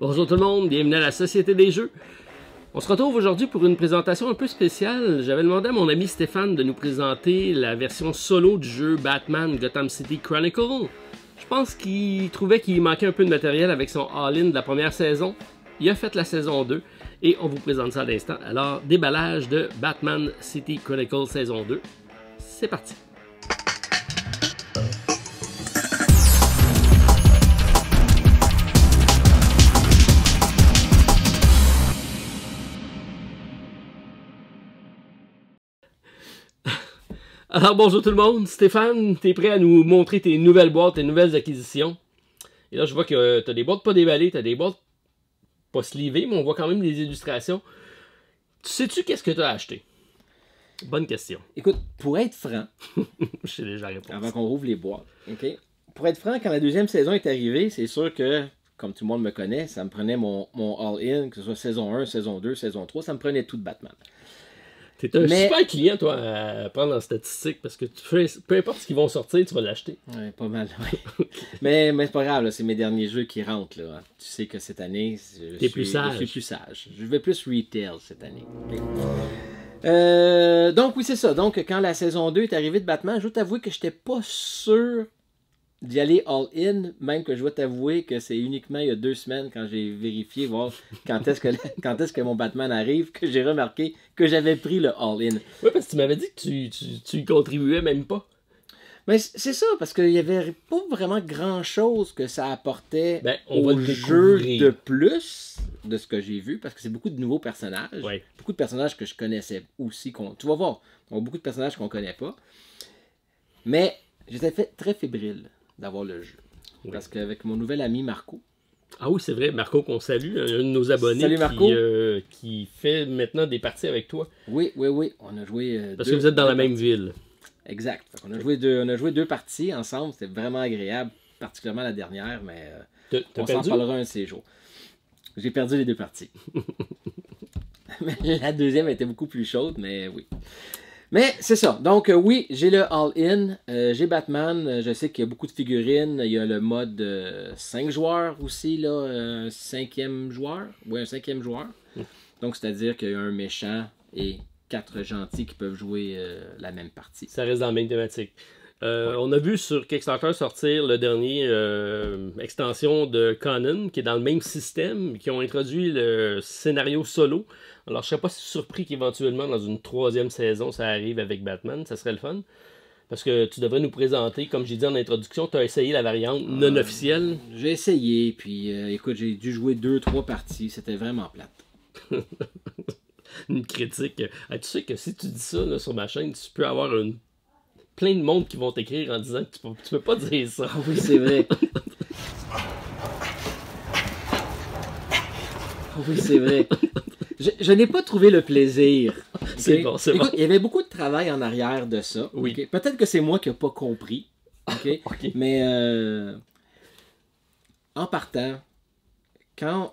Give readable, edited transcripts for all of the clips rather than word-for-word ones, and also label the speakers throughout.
Speaker 1: Bonjour tout le monde, bienvenue à la Société des Jeux. On se retrouve aujourd'hui pour une présentation un peu spéciale. J'avais demandé à mon ami Stéphane de nous présenter la version solo du jeu Batman Gotham City Chronicle. Je pense qu'il trouvait qu'il manquait un peu de matériel avec son all-in de la première saison. Il a fait la saison 2 et on vous présente ça à l'instant. Alors, déballage de Batman City Chronicle saison 2. C'est parti! Alors bonjour tout le monde, Stéphane, t'es prêt à nous montrer tes nouvelles boîtes, tes nouvelles acquisitions. Et là je vois que t'as des boîtes pas déballées, t'as des boîtes pas slivées, mais on voit quand même des illustrations. Sais-tu qu'est-ce que t'as acheté? Bonne question.
Speaker 2: Écoute, pour être franc,
Speaker 1: je sais déjà la réponse.
Speaker 2: avant qu'on rouvre les boîtes, ok? Pour être franc, quand la deuxième saison est arrivée, c'est sûr que, comme tout le monde me connaît, ça me prenait mon all-in, que ce soit saison 1, saison 2, saison 3, ça me prenait tout de Batman.
Speaker 1: T'es un super client, toi, à prendre en statistique, parce que tu fais, peu importe ce qu'ils vont sortir, tu vas l'acheter.
Speaker 2: Ouais, pas mal, ouais. mais c'est pas grave, c'est mes derniers jeux qui rentrent, là. Tu sais que cette année, je suis plus sage. Je vais plus retail cette année. Okay. Donc, oui, c'est ça. Donc, quand la saison 2 est arrivée de Batman, je dois t'avouer que j'étais pas sûr d'y aller all-in, même que je dois t'avouer que c'est uniquement il y a 2 semaines, quand j'ai vérifié voir quand est-ce que mon Batman arrive, que j'ai remarqué que j'avais pris le all-in.
Speaker 1: Oui, parce que tu m'avais dit que tu y contribuais même pas.
Speaker 2: Mais c'est ça, parce qu'il n'y avait pas vraiment grand-chose que ça apportait
Speaker 1: au
Speaker 2: jeu de plus de ce que j'ai vu, parce que c'est beaucoup de nouveaux personnages.
Speaker 1: Ouais.
Speaker 2: Beaucoup de personnages que je connaissais aussi. Tu vas voir, on a beaucoup de personnages qu'on connaît pas. Mais j'étais très fébrile d'avoir le jeu. Oui. Parce qu'avec mon nouvel ami Marco.
Speaker 1: Ah oui, c'est vrai, Marco qu'on salue, un de nos abonnés.
Speaker 2: Salut, Marco.
Speaker 1: Qui fait maintenant des parties avec toi.
Speaker 2: Oui, on a joué...
Speaker 1: Parce que vous êtes dans la même ville.
Speaker 2: Exact. On a joué 2 parties ensemble, c'était vraiment agréable, particulièrement la dernière, mais on s'en parlera un de ces jours. J'ai perdu les 2 parties. La deuxième était beaucoup plus chaude, mais oui. Mais c'est ça. Donc oui, j'ai le all-in, j'ai Batman, je sais qu'il y a beaucoup de figurines, il y a le mode 5 joueurs aussi, là, un 5e joueur. Oui, un 5e joueur. Donc c'est-à-dire qu'il y a un méchant et 4 gentils qui peuvent jouer la même partie.
Speaker 1: Ça reste dans la même thématique. On a vu sur Kickstarter sortir le dernier extension de Conan, qui est dans le même système, qui ont introduit le scénario solo. Alors, je ne serais pas surpris qu'éventuellement, dans une 3e saison, ça arrive avec Batman. Ça serait le fun. Parce que tu devrais nous présenter, comme j'ai dit en introduction, tu as essayé la variante non officielle.
Speaker 2: J'ai essayé, puis écoute, j'ai dû jouer 2-3 parties. C'était vraiment plate.
Speaker 1: Une critique. Ah, tu sais que si tu dis ça là, sur ma chaîne, tu peux avoir plein de monde qui vont t'écrire en disant que tu peux pas dire ça.
Speaker 2: Ah oui, c'est vrai. Oui, c'est vrai. Je n'ai pas trouvé le plaisir. Okay?
Speaker 1: C'est bon, c'est bon.
Speaker 2: Il y avait beaucoup de travail en arrière de ça.
Speaker 1: Oui.
Speaker 2: Okay? Peut-être que c'est moi qui n'ai pas compris. Okay?
Speaker 1: Okay.
Speaker 2: Mais en partant, quand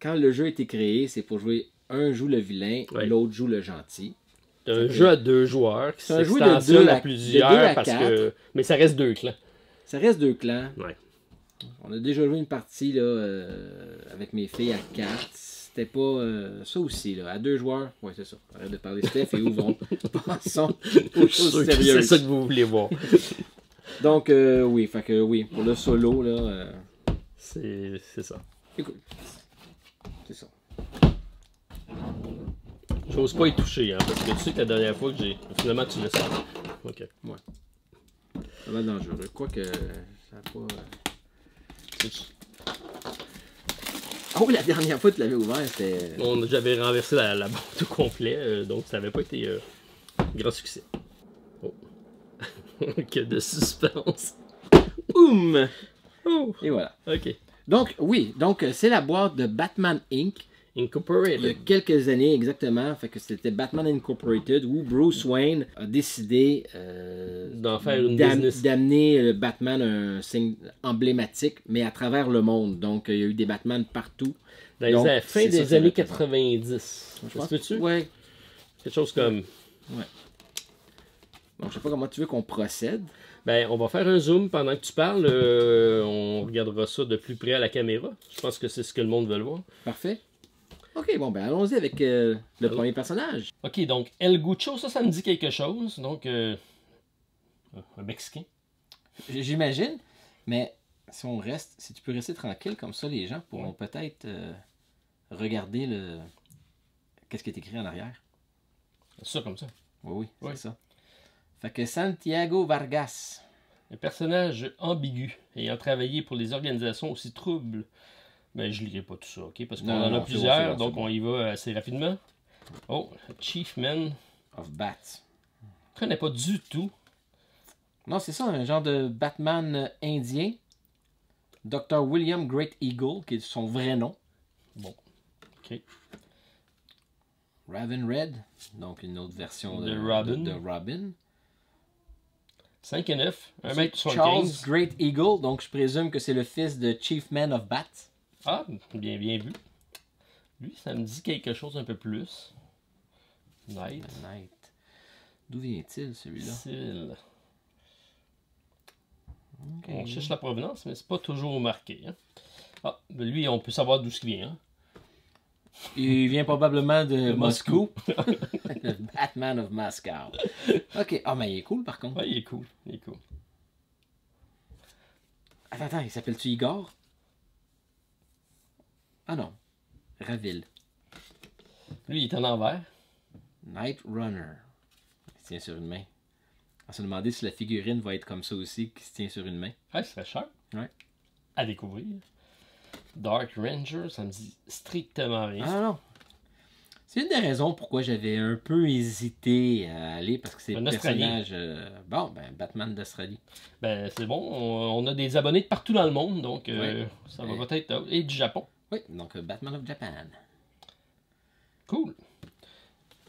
Speaker 2: le jeu a été créé, c'est pour jouer. Un joue le vilain, l'autre joue le gentil.
Speaker 1: C'est un jeu à 2 joueurs qui
Speaker 2: s'extensionne de 2 à plusieurs,
Speaker 1: parce que... mais ça reste 2 clans.
Speaker 2: Ça reste 2 clans.
Speaker 1: Ouais.
Speaker 2: On a déjà joué une partie là, avec mes filles à 4. C'était pas ça aussi, là, à 2 joueurs. Ouais, c'est ça. Arrête de parler Steph et ouvrons. Passons aux choses sérieuses.
Speaker 1: C'est ça que vous voulez voir.
Speaker 2: Donc, oui, fait que oui, pour le solo, là...
Speaker 1: C'est ça.
Speaker 2: Écoute, c'est ça.
Speaker 1: J'ose pas y toucher, hein, parce que tu sais que la dernière fois que j'ai... Finalement, tu laisses ça. Ok.
Speaker 2: Ouais. Ça va être dangereux. Quoique, ça n'a pas... Oh, la dernière fois que tu l'avais ouvert, c'était...
Speaker 1: J'avais renversé la boîte au complet, donc ça n'avait pas été grand succès. Oh. Que de suspense.
Speaker 2: Oum!
Speaker 1: Oh.
Speaker 2: Et voilà.
Speaker 1: Ok.
Speaker 2: Donc, oui, c'est la boîte de Batman Inc.
Speaker 1: Incorporated.
Speaker 2: Il y a quelques années exactement, fait que c'était Batman Incorporated où Bruce Wayne a décidé
Speaker 1: d'en faire une business.
Speaker 2: D'amener Batman un signe emblématique, mais à travers le monde. Donc il y a eu des Batman partout.
Speaker 1: Dans la fin des années 90. Je pense que
Speaker 2: ouais.
Speaker 1: Quelque chose comme...
Speaker 2: Ouais. Donc je sais pas comment tu veux qu'on procède.
Speaker 1: Ben, on va faire un zoom pendant que tu parles. On regardera ça de plus près à la caméra. Je pense que c'est ce que le monde veut le voir.
Speaker 2: Parfait. Ok, bon, ben allons-y avec le premier personnage.
Speaker 1: Ok, donc El Gucho, ça me dit quelque chose. Donc, un Mexicain.
Speaker 2: J'imagine, mais si tu peux rester tranquille comme ça, les gens pourront peut-être regarder qu'est-ce qui est écrit en arrière.
Speaker 1: Ça, comme ça.
Speaker 2: Oui,
Speaker 1: Oui.
Speaker 2: c'est ça. Fait que Santiago Vargas.
Speaker 1: Un personnage ambigu, ayant travaillé pour les organisations aussi troubles. Ben, je lirai pas tout ça, ok? Parce qu'on en a plusieurs, donc on y va assez rapidement. Oh, Chiefman.
Speaker 2: Of Bats.
Speaker 1: Je connais pas du tout.
Speaker 2: Non, c'est ça, un genre de Batman indien. Dr. William Great Eagle, qui est son vrai nom.
Speaker 1: Bon, ok.
Speaker 2: Raven Red, donc une autre version
Speaker 1: De Robin.
Speaker 2: de Robin.
Speaker 1: 5 et 9,
Speaker 2: Charles
Speaker 1: 1m75.
Speaker 2: Great Eagle, donc je présume que c'est le fils de Chiefman of Bats.
Speaker 1: Ah, bien vu. Lui, ça me dit quelque chose un peu plus. Knight.
Speaker 2: Knight. D'où vient-il celui-là?
Speaker 1: Style.
Speaker 2: Okay.
Speaker 1: On cherche la provenance, mais c'est pas toujours marqué. Hein. Ah, ben lui, on peut savoir d'où ce qu'il vient. Hein.
Speaker 2: Il vient probablement de Moscou. Le Batman of Moscow. Ok, ah, mais il est cool par contre.
Speaker 1: Ouais, il est cool. Il est cool.
Speaker 2: Attends, il s'appelle-tu Igor? Ah non, Ravil.
Speaker 1: Lui, il est en envers.
Speaker 2: Night Runner. Il se tient sur une main. On s'est demandé si la figurine va être comme ça aussi, qui se tient sur une main.
Speaker 1: Ouais, c'est cher.
Speaker 2: Ouais.
Speaker 1: À découvrir. Dark Ranger, ça me dit strictement rien.
Speaker 2: Ah non. C'est une des raisons pourquoi j'avais un peu hésité à aller, parce que c'est le personnage... Batman d'Australie.
Speaker 1: Ben, c'est bon. On a des abonnés de partout dans le monde, donc ça va peut-être... Et du Japon.
Speaker 2: Oui, donc Batman of Japan.
Speaker 1: Cool.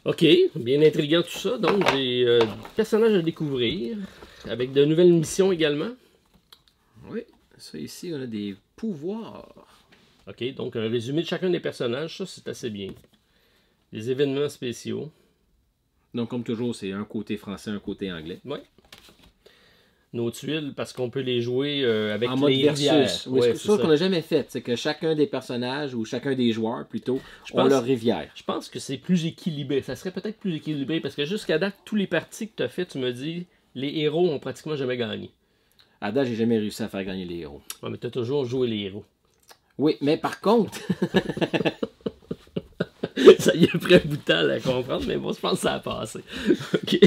Speaker 1: Ok, bien intriguant tout ça. Donc, j'ai des personnages à découvrir, avec de nouvelles missions également.
Speaker 2: Oui, ça ici, on a des pouvoirs.
Speaker 1: Ok, donc un résumé de chacun des personnages, ça c'est assez bien. Les événements spéciaux.
Speaker 2: Donc, comme toujours, c'est un côté français, un côté anglais.
Speaker 1: Oui. Nos tuiles, parce qu'on peut les jouer avec
Speaker 2: en mode
Speaker 1: les rivières.
Speaker 2: Oui,
Speaker 1: Ouais,
Speaker 2: c'est ça qu'on n'a jamais fait. C'est que chacun des personnages, ou chacun des joueurs, plutôt, ont leur rivière.
Speaker 1: Je pense que c'est plus équilibré. Ça serait peut-être plus équilibré, parce que jusqu'à date, tous les parties que tu as fait, tu me dis, les héros ont pratiquement jamais gagné.
Speaker 2: À date, j'ai jamais réussi à faire gagner les héros.
Speaker 1: Ouais, mais tu as toujours joué les héros.
Speaker 2: Oui, mais par contre...
Speaker 1: Ça y est pris un bout de temps à comprendre, mais bon, je pense que ça a passé. OK.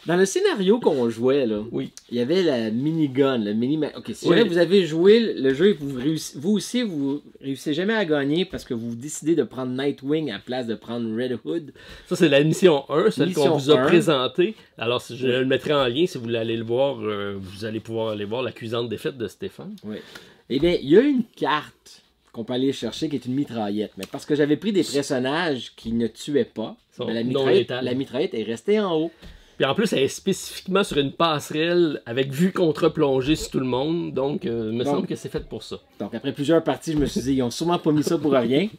Speaker 2: Dans le scénario qu'on jouait, là,
Speaker 1: oui.
Speaker 2: Il y avait la minigun, le mini... Ok, si jamais vous avez joué le jeu et que vous aussi, vous réussissez jamais à gagner parce que vous décidez de prendre Nightwing à la place de prendre Red Hood.
Speaker 1: Ça, c'est la mission 1, celle qu'on vous a présentée. Alors, je le mettrai en lien si vous voulez aller le voir. Vous allez pouvoir aller voir la cuisante défaite de Stéphane.
Speaker 2: Oui. Eh bien, il y a une carte qu'on peut aller chercher qui est une mitraillette. Mais parce que j'avais pris des personnages qui ne tuaient pas, ben, la mitraillette est restée en haut.
Speaker 1: Puis en plus, elle est spécifiquement sur une passerelle avec vue contre-plongée sur tout le monde. Donc, il me semble que c'est fait pour ça.
Speaker 2: Donc, après plusieurs parties, je me suis dit, ils ont sûrement pas mis ça pour rien.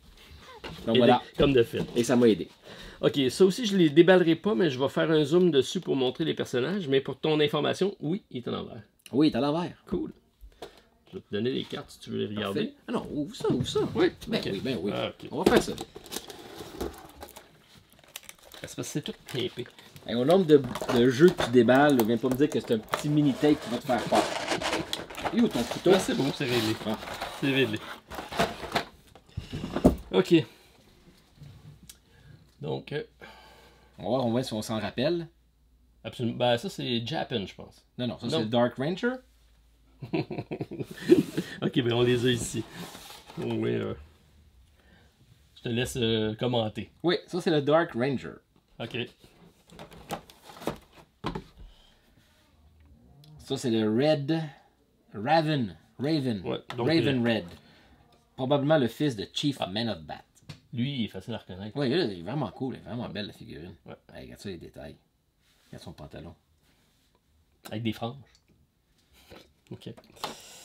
Speaker 2: Donc, voilà.
Speaker 1: Comme de fait.
Speaker 2: Et ça m'a aidé.
Speaker 1: Ok, ça aussi, je les déballerai pas, mais je vais faire un zoom dessus pour montrer les personnages. Mais pour ton information, oui, il est à l'envers.
Speaker 2: Oui, il est à l'envers.
Speaker 1: Cool. Je vais te donner les cartes si tu veux les regarder.
Speaker 2: Parfait. Ah non, ouvre ça, ouvre ça.
Speaker 1: Oui,
Speaker 2: ben oui.
Speaker 1: Ah, okay.
Speaker 2: On va faire ça.
Speaker 1: C'est parce que c'est tout tapé.
Speaker 2: Et au nombre de jeux que tu déballes, viens pas me dire que c'est un petit mini-tape qui va te faire peur. Et où ton couteau?
Speaker 1: Ah, c'est bon, c'est réglé.
Speaker 2: Ah.
Speaker 1: C'est réglé. Ok. Donc...
Speaker 2: on va voir, on voit si on s'en rappelle.
Speaker 1: Absolument. Ben, ça, c'est Japan, je pense.
Speaker 2: Non, ça, c'est le Dark Ranger.
Speaker 1: Ok, ben on les a ici. Oui, je te laisse commenter.
Speaker 2: Oui, ça, c'est le Dark Ranger.
Speaker 1: Ok.
Speaker 2: Ça, c'est le Raven.
Speaker 1: Ouais, donc,
Speaker 2: Raven Red. Probablement le fils de Chief Man of Bat.
Speaker 1: Lui, il est facile à reconnaître.
Speaker 2: Oui, il est vraiment cool. Il est vraiment belle, la figurine.
Speaker 1: Ouais.
Speaker 2: Hey, regarde ça, les détails. Regarde son pantalon.
Speaker 1: Avec des franges. Ok.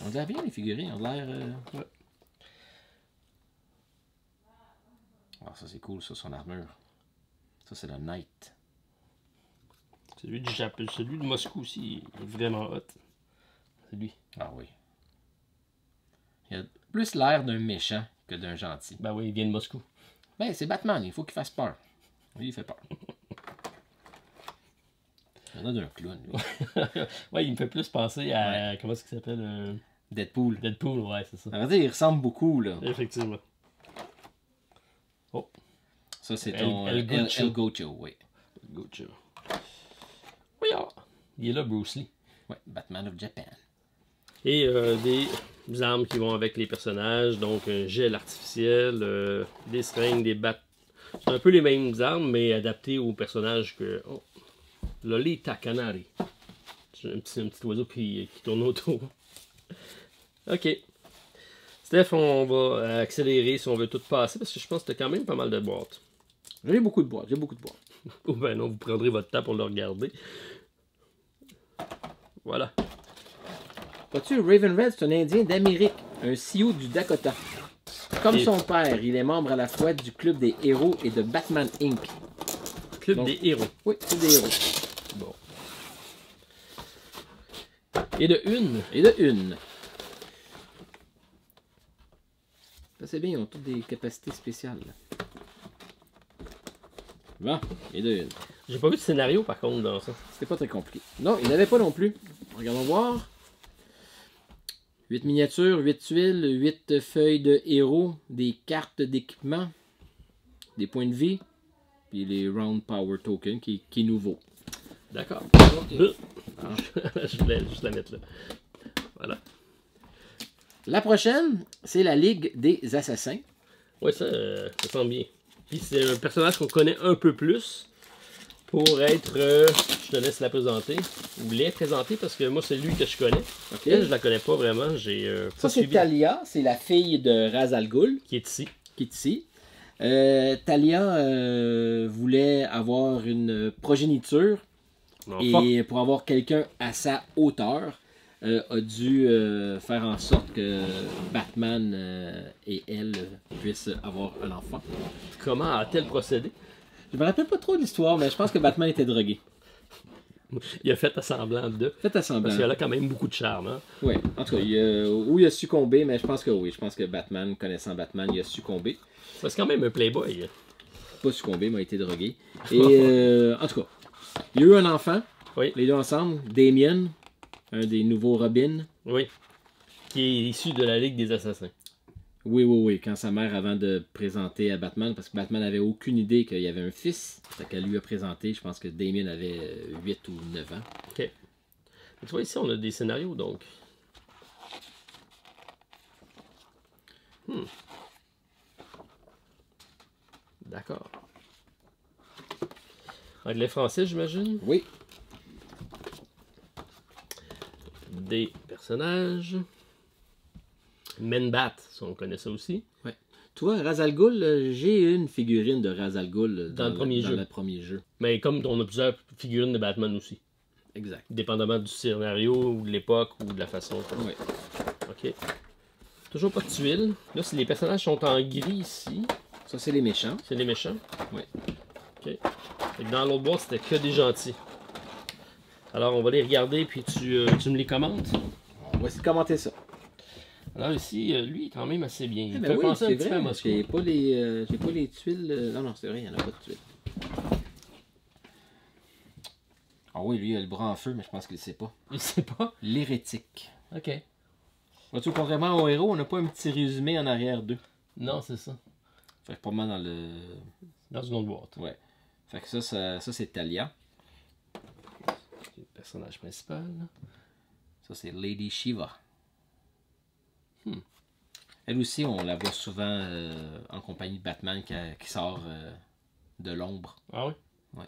Speaker 2: On dirait bien les figurines. On a l'air...
Speaker 1: Ouais.
Speaker 2: Ah, ça, c'est cool, ça, son armure. Ça, c'est le Knight.
Speaker 1: Celui du Japon, celui de Moscou aussi, il est vraiment hot. C'est lui.
Speaker 2: Ah oui. Il a plus l'air d'un méchant que d'un gentil.
Speaker 1: Ben oui, il vient de Moscou.
Speaker 2: Ben, c'est Batman, il faut qu'il fasse peur. Lui, il fait peur. Il y en a d'un clown, lui.
Speaker 1: Ouais, il me fait plus penser à... Comment est-ce qu'il s'appelle?
Speaker 2: Deadpool.
Speaker 1: Deadpool, ouais, c'est ça.
Speaker 2: Ça veut dire il ressemble beaucoup, là.
Speaker 1: Effectivement. Oh.
Speaker 2: Ça, c'est ton
Speaker 1: El Guccio.
Speaker 2: El Guccio, oui.
Speaker 1: El Guccio. Oui, ah. Il est là, Bruce Lee.
Speaker 2: Ouais, Batman of Japan.
Speaker 1: Et des armes qui vont avec les personnages, donc un gel artificiel, des seringues, des battes. C'est un peu les mêmes armes, mais adaptées aux personnages que... Oh. Lolita Canary. C'est un petit oiseau qui tourne autour. Ok. Steph, on va accélérer si on veut tout passer, parce que je pense que tu as quand même pas mal de boîtes.
Speaker 2: J'ai beaucoup de boîtes,
Speaker 1: Ou ben non, vous prendrez votre temps pour le regarder. Voilà.
Speaker 2: Vois-tu, Raven Red, c'est un Indien d'Amérique, un Sioux du Dakota. Comme son père, il est membre à la fois du Club des héros et de Batman Inc.
Speaker 1: Club des héros.
Speaker 2: Oui, Club des héros.
Speaker 1: Bon. Et de une.
Speaker 2: Et de une. Ça c'est bien, ils ont toutes des capacités spéciales. Bon, et de une.
Speaker 1: J'ai pas vu de scénario par contre dans ça.
Speaker 2: C'était pas très compliqué. Non, il n'y en avait pas non plus. Regardons voir. 8 miniatures, 8 tuiles, 8 feuilles de héros, des cartes d'équipement, des points de vie, puis les Round Power Token qui est nouveau.
Speaker 1: D'accord.
Speaker 2: Okay.
Speaker 1: Je voulais juste la mettre là. Voilà.
Speaker 2: La prochaine, c'est la Ligue des Assassins.
Speaker 1: Ouais, ça sent bien. Puis c'est un personnage qu'on connaît un peu plus pour être... je te laisse la présenter. Ou les présenter parce que moi, c'est lui que je connais.
Speaker 2: Ok.
Speaker 1: Elle, je la connais pas vraiment. J'ai
Speaker 2: ça, c'est Talia. C'est la fille de Ra's al Ghul.
Speaker 1: Qui est ici.
Speaker 2: Qui est ici. Talia voulait avoir une progéniture.
Speaker 1: Non,
Speaker 2: et pour avoir quelqu'un à sa hauteur, a dû faire en sorte que Batman et elle puissent avoir un enfant.
Speaker 1: Comment a-t-elle procédé?
Speaker 2: Je me rappelle pas trop de l'histoire, mais je pense que Batman était drogué.
Speaker 1: Il a fait semblant de.
Speaker 2: Fait semblant.
Speaker 1: Parce qu'elle a quand même beaucoup de charme. Hein?
Speaker 2: Oui, en tout cas, il a succombé, mais je pense que oui. Je pense que Batman, connaissant Batman, il a succombé.
Speaker 1: C'est quand même un playboy.
Speaker 2: Pas succombé, mais il a été drogué. Et en tout cas, il y a eu un enfant.
Speaker 1: Oui.
Speaker 2: Les deux ensemble. Damien, un des nouveaux Robin.
Speaker 1: Oui. Qui est issu de la Ligue des Assassins.
Speaker 2: Oui. Quand sa mère, avant de présenter à Batman, parce que Batman n'avait aucune idée qu'il y avait un fils, fait qu'elle lui a présenté, je pense que Damien avait 8 ou 9 ans.
Speaker 1: Ok. Et tu vois, ici, on a des scénarios, donc. D'accord. Anglais-français, j'imagine?
Speaker 2: Oui.
Speaker 1: Des personnages. Men-Bat, on connaît ça aussi.
Speaker 2: Ouais. Tu vois, Ra's al Ghul, j'ai une figurine de Ra's al Ghul
Speaker 1: dans le
Speaker 2: premier jeu.
Speaker 1: Mais comme on a plusieurs figurines de Batman aussi.
Speaker 2: Exact.
Speaker 1: Dépendamment du scénario, ou de l'époque, ou de la façon.
Speaker 2: Oui.
Speaker 1: Ok. Toujours pas de tuiles. Là, si les personnages sont en gris ici.
Speaker 2: Ça, c'est les méchants.
Speaker 1: C'est les méchants?
Speaker 2: Oui.
Speaker 1: Ok. Fait que dans l'autre boîte, c'était que des gentils. Alors, on va les regarder, puis tu me les commentes.
Speaker 2: On va essayer de commenter ça.
Speaker 1: Alors ici, lui, il est quand même assez bien. Il
Speaker 2: ben
Speaker 1: fait
Speaker 2: oui,
Speaker 1: penser un petit
Speaker 2: vrai,
Speaker 1: peu à Moscou.
Speaker 2: J'ai pas les tuiles. Non, c'est vrai, il n'y en a pas de tuiles. Ah oui, lui, il a le bras en feu, mais je pense qu'il ne sait pas.
Speaker 1: Il sait pas?
Speaker 2: L'hérétique.
Speaker 1: Ok.
Speaker 2: Vois-tu, contrairement au héros, on n'a pas un petit résumé en arrière d'eux.
Speaker 1: Non, c'est ça.
Speaker 2: Fait que pas mal dans le...
Speaker 1: Dans une autre boîte.
Speaker 2: Ouais. Fait que ça c'est Talia.
Speaker 1: Le personnage principal.
Speaker 2: Ça, c'est Lady Shiva. Elle aussi, on la voit souvent en compagnie de Batman qui sort de l'ombre.
Speaker 1: Ah oui?
Speaker 2: Ouais.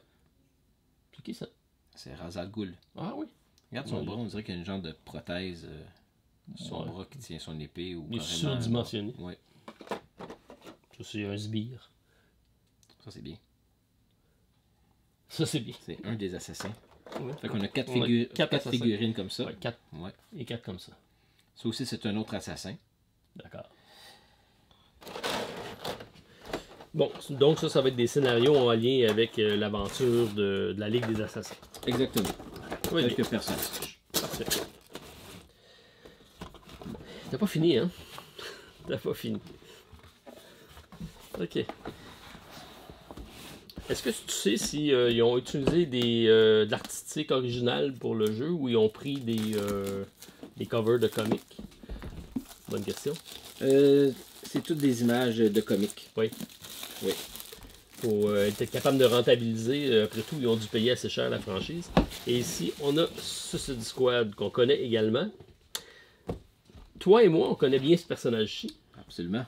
Speaker 1: C'est qui ça?
Speaker 2: C'est Ra's al Ghul.
Speaker 1: Ah oui?
Speaker 2: Regarde son bras, on dirait qu'il y a une genre de prothèse son bras qui tient son épée. Ou
Speaker 1: il est
Speaker 2: carrément,
Speaker 1: surdimensionné.
Speaker 2: Ouais.
Speaker 1: Ça, c'est un sbire.
Speaker 2: Ça, c'est bien.
Speaker 1: Ça, c'est bien.
Speaker 2: C'est un des assassins.
Speaker 1: Ouais.
Speaker 2: Fait qu'on a quatre
Speaker 1: assassins.
Speaker 2: figurines comme ça.
Speaker 1: Ouais, 4.
Speaker 2: Ouais.
Speaker 1: Et 4 comme ça.
Speaker 2: Ça aussi, c'est un autre assassin.
Speaker 1: D'accord. Bon, donc ça va être des scénarios en lien avec l'aventure de la Ligue des Assassins.
Speaker 2: Exactement.
Speaker 1: Oui,
Speaker 2: Quelques personnages.
Speaker 1: parfait. T'as pas fini, hein? T'as pas fini. Ok. Est-ce que tu sais si ils ont utilisé de l'artistique original pour le jeu ou ils ont pris des covers de comics? Bonne question.
Speaker 2: C'est toutes des images de comics.
Speaker 1: Oui.
Speaker 2: Oui.
Speaker 1: Pour être capable de rentabiliser, après tout, ils ont dû payer assez cher la franchise. Et ici, on a Suicide Squad qu'on connaît également. Toi et moi, on connaît bien ce personnage-ci.
Speaker 2: Absolument.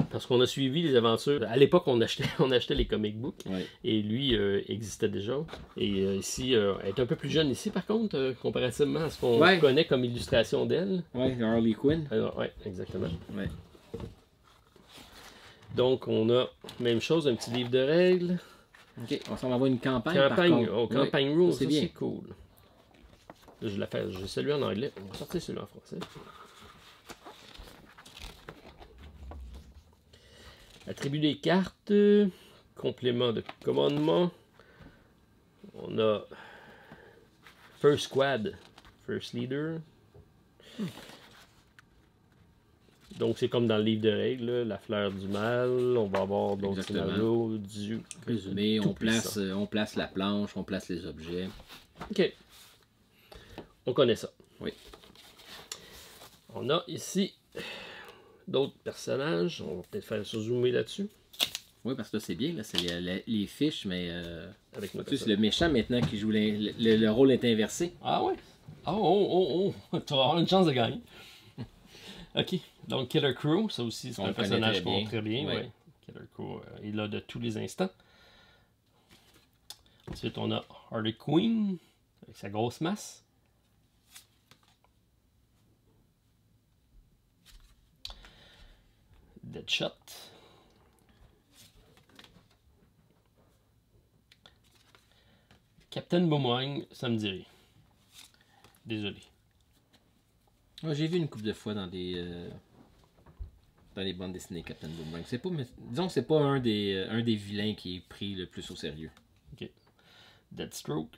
Speaker 1: Parce qu'on a suivi les aventures. À l'époque, on achetait les comic books.
Speaker 2: Oui.
Speaker 1: Et lui existait déjà. Et ici, elle est un peu plus jeune ici, par contre, comparativement à ce qu'on connaît comme illustration d'elle.
Speaker 2: Oui, Harley Quinn.
Speaker 1: Oui, exactement.
Speaker 2: Ouais.
Speaker 1: Donc, on a, même chose, un petit livre de règles.
Speaker 2: Ok, on s'en va avoir une campagne.
Speaker 1: Campagne,
Speaker 2: par contre.
Speaker 1: campagne rules,
Speaker 2: c'est
Speaker 1: ça
Speaker 2: bien.
Speaker 1: c'est cool. Là, j'ai celui en anglais, on va sortir celui en français. Attribut des cartes, complément de commandement. On a First Squad, First Leader. Donc c'est comme dans le livre de règles, là, la fleur du mal. On va avoir d'autres scénarios.
Speaker 2: Résumé, on place la planche, on place les objets.
Speaker 1: Ok. On connaît ça.
Speaker 2: Oui.
Speaker 1: On a ici d'autres personnages. On va peut-être faire se zoomer là-dessus.
Speaker 2: Oui, parce que là, c'est bien. Là, c'est les fiches, mais
Speaker 1: Avec notre
Speaker 2: c'est le méchant maintenant qui joue le rôle est inversé.
Speaker 1: Ah ouais? Oh. Tu vas avoir une chance de gagner. Ok. Donc Killer Crow, ça aussi, c'est un personnage qu'on connaît très bien.
Speaker 2: Oui.
Speaker 1: Ouais. Killer Crow, il est là de tous les instants. Ensuite, on a Harley Quinn, avec sa grosse masse. Deadshot. Captain Boomerang, ça me dit rien. Désolé.
Speaker 2: Ouais, j'ai vu une couple de fois dans les bandes dessinées Captain Boomerang. C'est pas, disons que c'est pas un des vilains qui est pris le plus au sérieux.
Speaker 1: Ok. Deathstroke.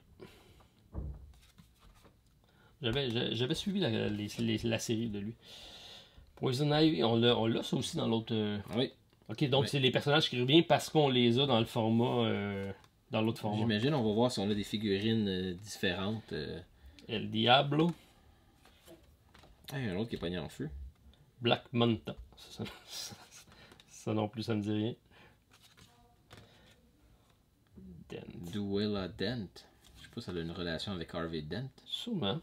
Speaker 1: J'avais suivi la série de lui. Poison Ivy, on l'a ça aussi dans l'autre.
Speaker 2: Oui.
Speaker 1: Ok, donc c'est les personnages qui reviennent parce qu'on les a dans le format. Dans l'autre format.
Speaker 2: J'imagine, on va voir si on a des figurines différentes.
Speaker 1: El Diablo.
Speaker 2: Il y a un autre qui est pogné en feu.
Speaker 1: Black Manta. Ça non plus, ça me dit rien. Dent.
Speaker 2: Duella Dent. Je sais pas si elle a une relation avec Harvey Dent.
Speaker 1: Sûrement.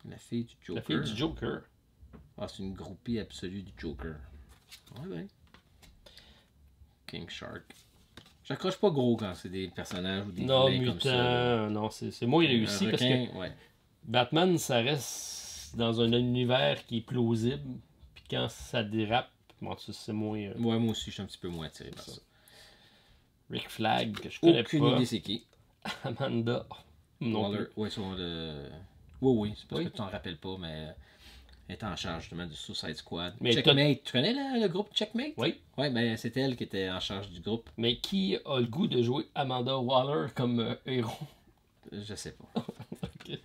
Speaker 2: La fille du Joker.
Speaker 1: La fille du Joker.
Speaker 2: Ah, c'est une groupie absolue du Joker. Ouais, ben. King Shark. J'accroche pas gros quand c'est des personnages ou des vilains comme ça.
Speaker 1: Non, c'est moins réussi
Speaker 2: requin,
Speaker 1: parce que
Speaker 2: ouais.
Speaker 1: Batman, ça reste dans un univers qui est plausible. Puis quand ça dérape, bon, c'est moins.
Speaker 2: Ouais, moi aussi, je suis un petit peu moins attiré par ça.
Speaker 1: Rick Flag, que je connais
Speaker 2: Aucune
Speaker 1: pas.
Speaker 2: idée c'est qui.
Speaker 1: Amanda. Non
Speaker 2: Waller.
Speaker 1: plus.
Speaker 2: Ouais, sur le. Oui, c'est parce que tu t'en rappelles pas, mais elle est en charge justement du Suicide Squad.
Speaker 1: Mais
Speaker 2: Checkmate, tu connais le groupe Checkmate?
Speaker 1: Oui.
Speaker 2: Ouais, ben c'était elle qui était en charge du groupe.
Speaker 1: Mais qui a le goût de jouer Amanda Waller comme héros?
Speaker 2: Je sais pas.
Speaker 1: Ok.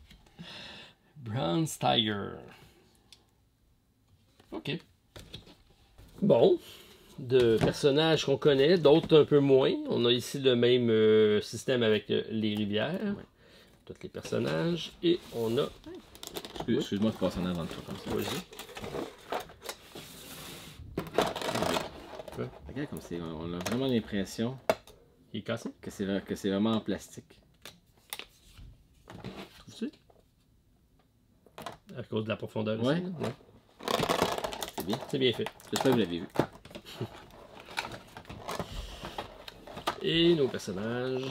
Speaker 1: Bronze Tiger. Ok. Bon. De personnages qu'on connaît, d'autres un peu moins. On a ici le même système avec les rivières. Ouais. Tous les personnages. Et on a...
Speaker 2: Excuse-moi de passer en avant de toi comme ça.
Speaker 1: Vas-y.
Speaker 2: Ouais. Regarde comme c'est... On a vraiment l'impression...
Speaker 1: Il est cassé?
Speaker 2: Que c'est vraiment en plastique.
Speaker 1: Trouves-tu? À cause de la profondeur
Speaker 2: ouais.
Speaker 1: Ici, ouais.
Speaker 2: C'est bien.
Speaker 1: C'est bien fait.
Speaker 2: J'espère que vous l'avez vu.
Speaker 1: Et nos personnages.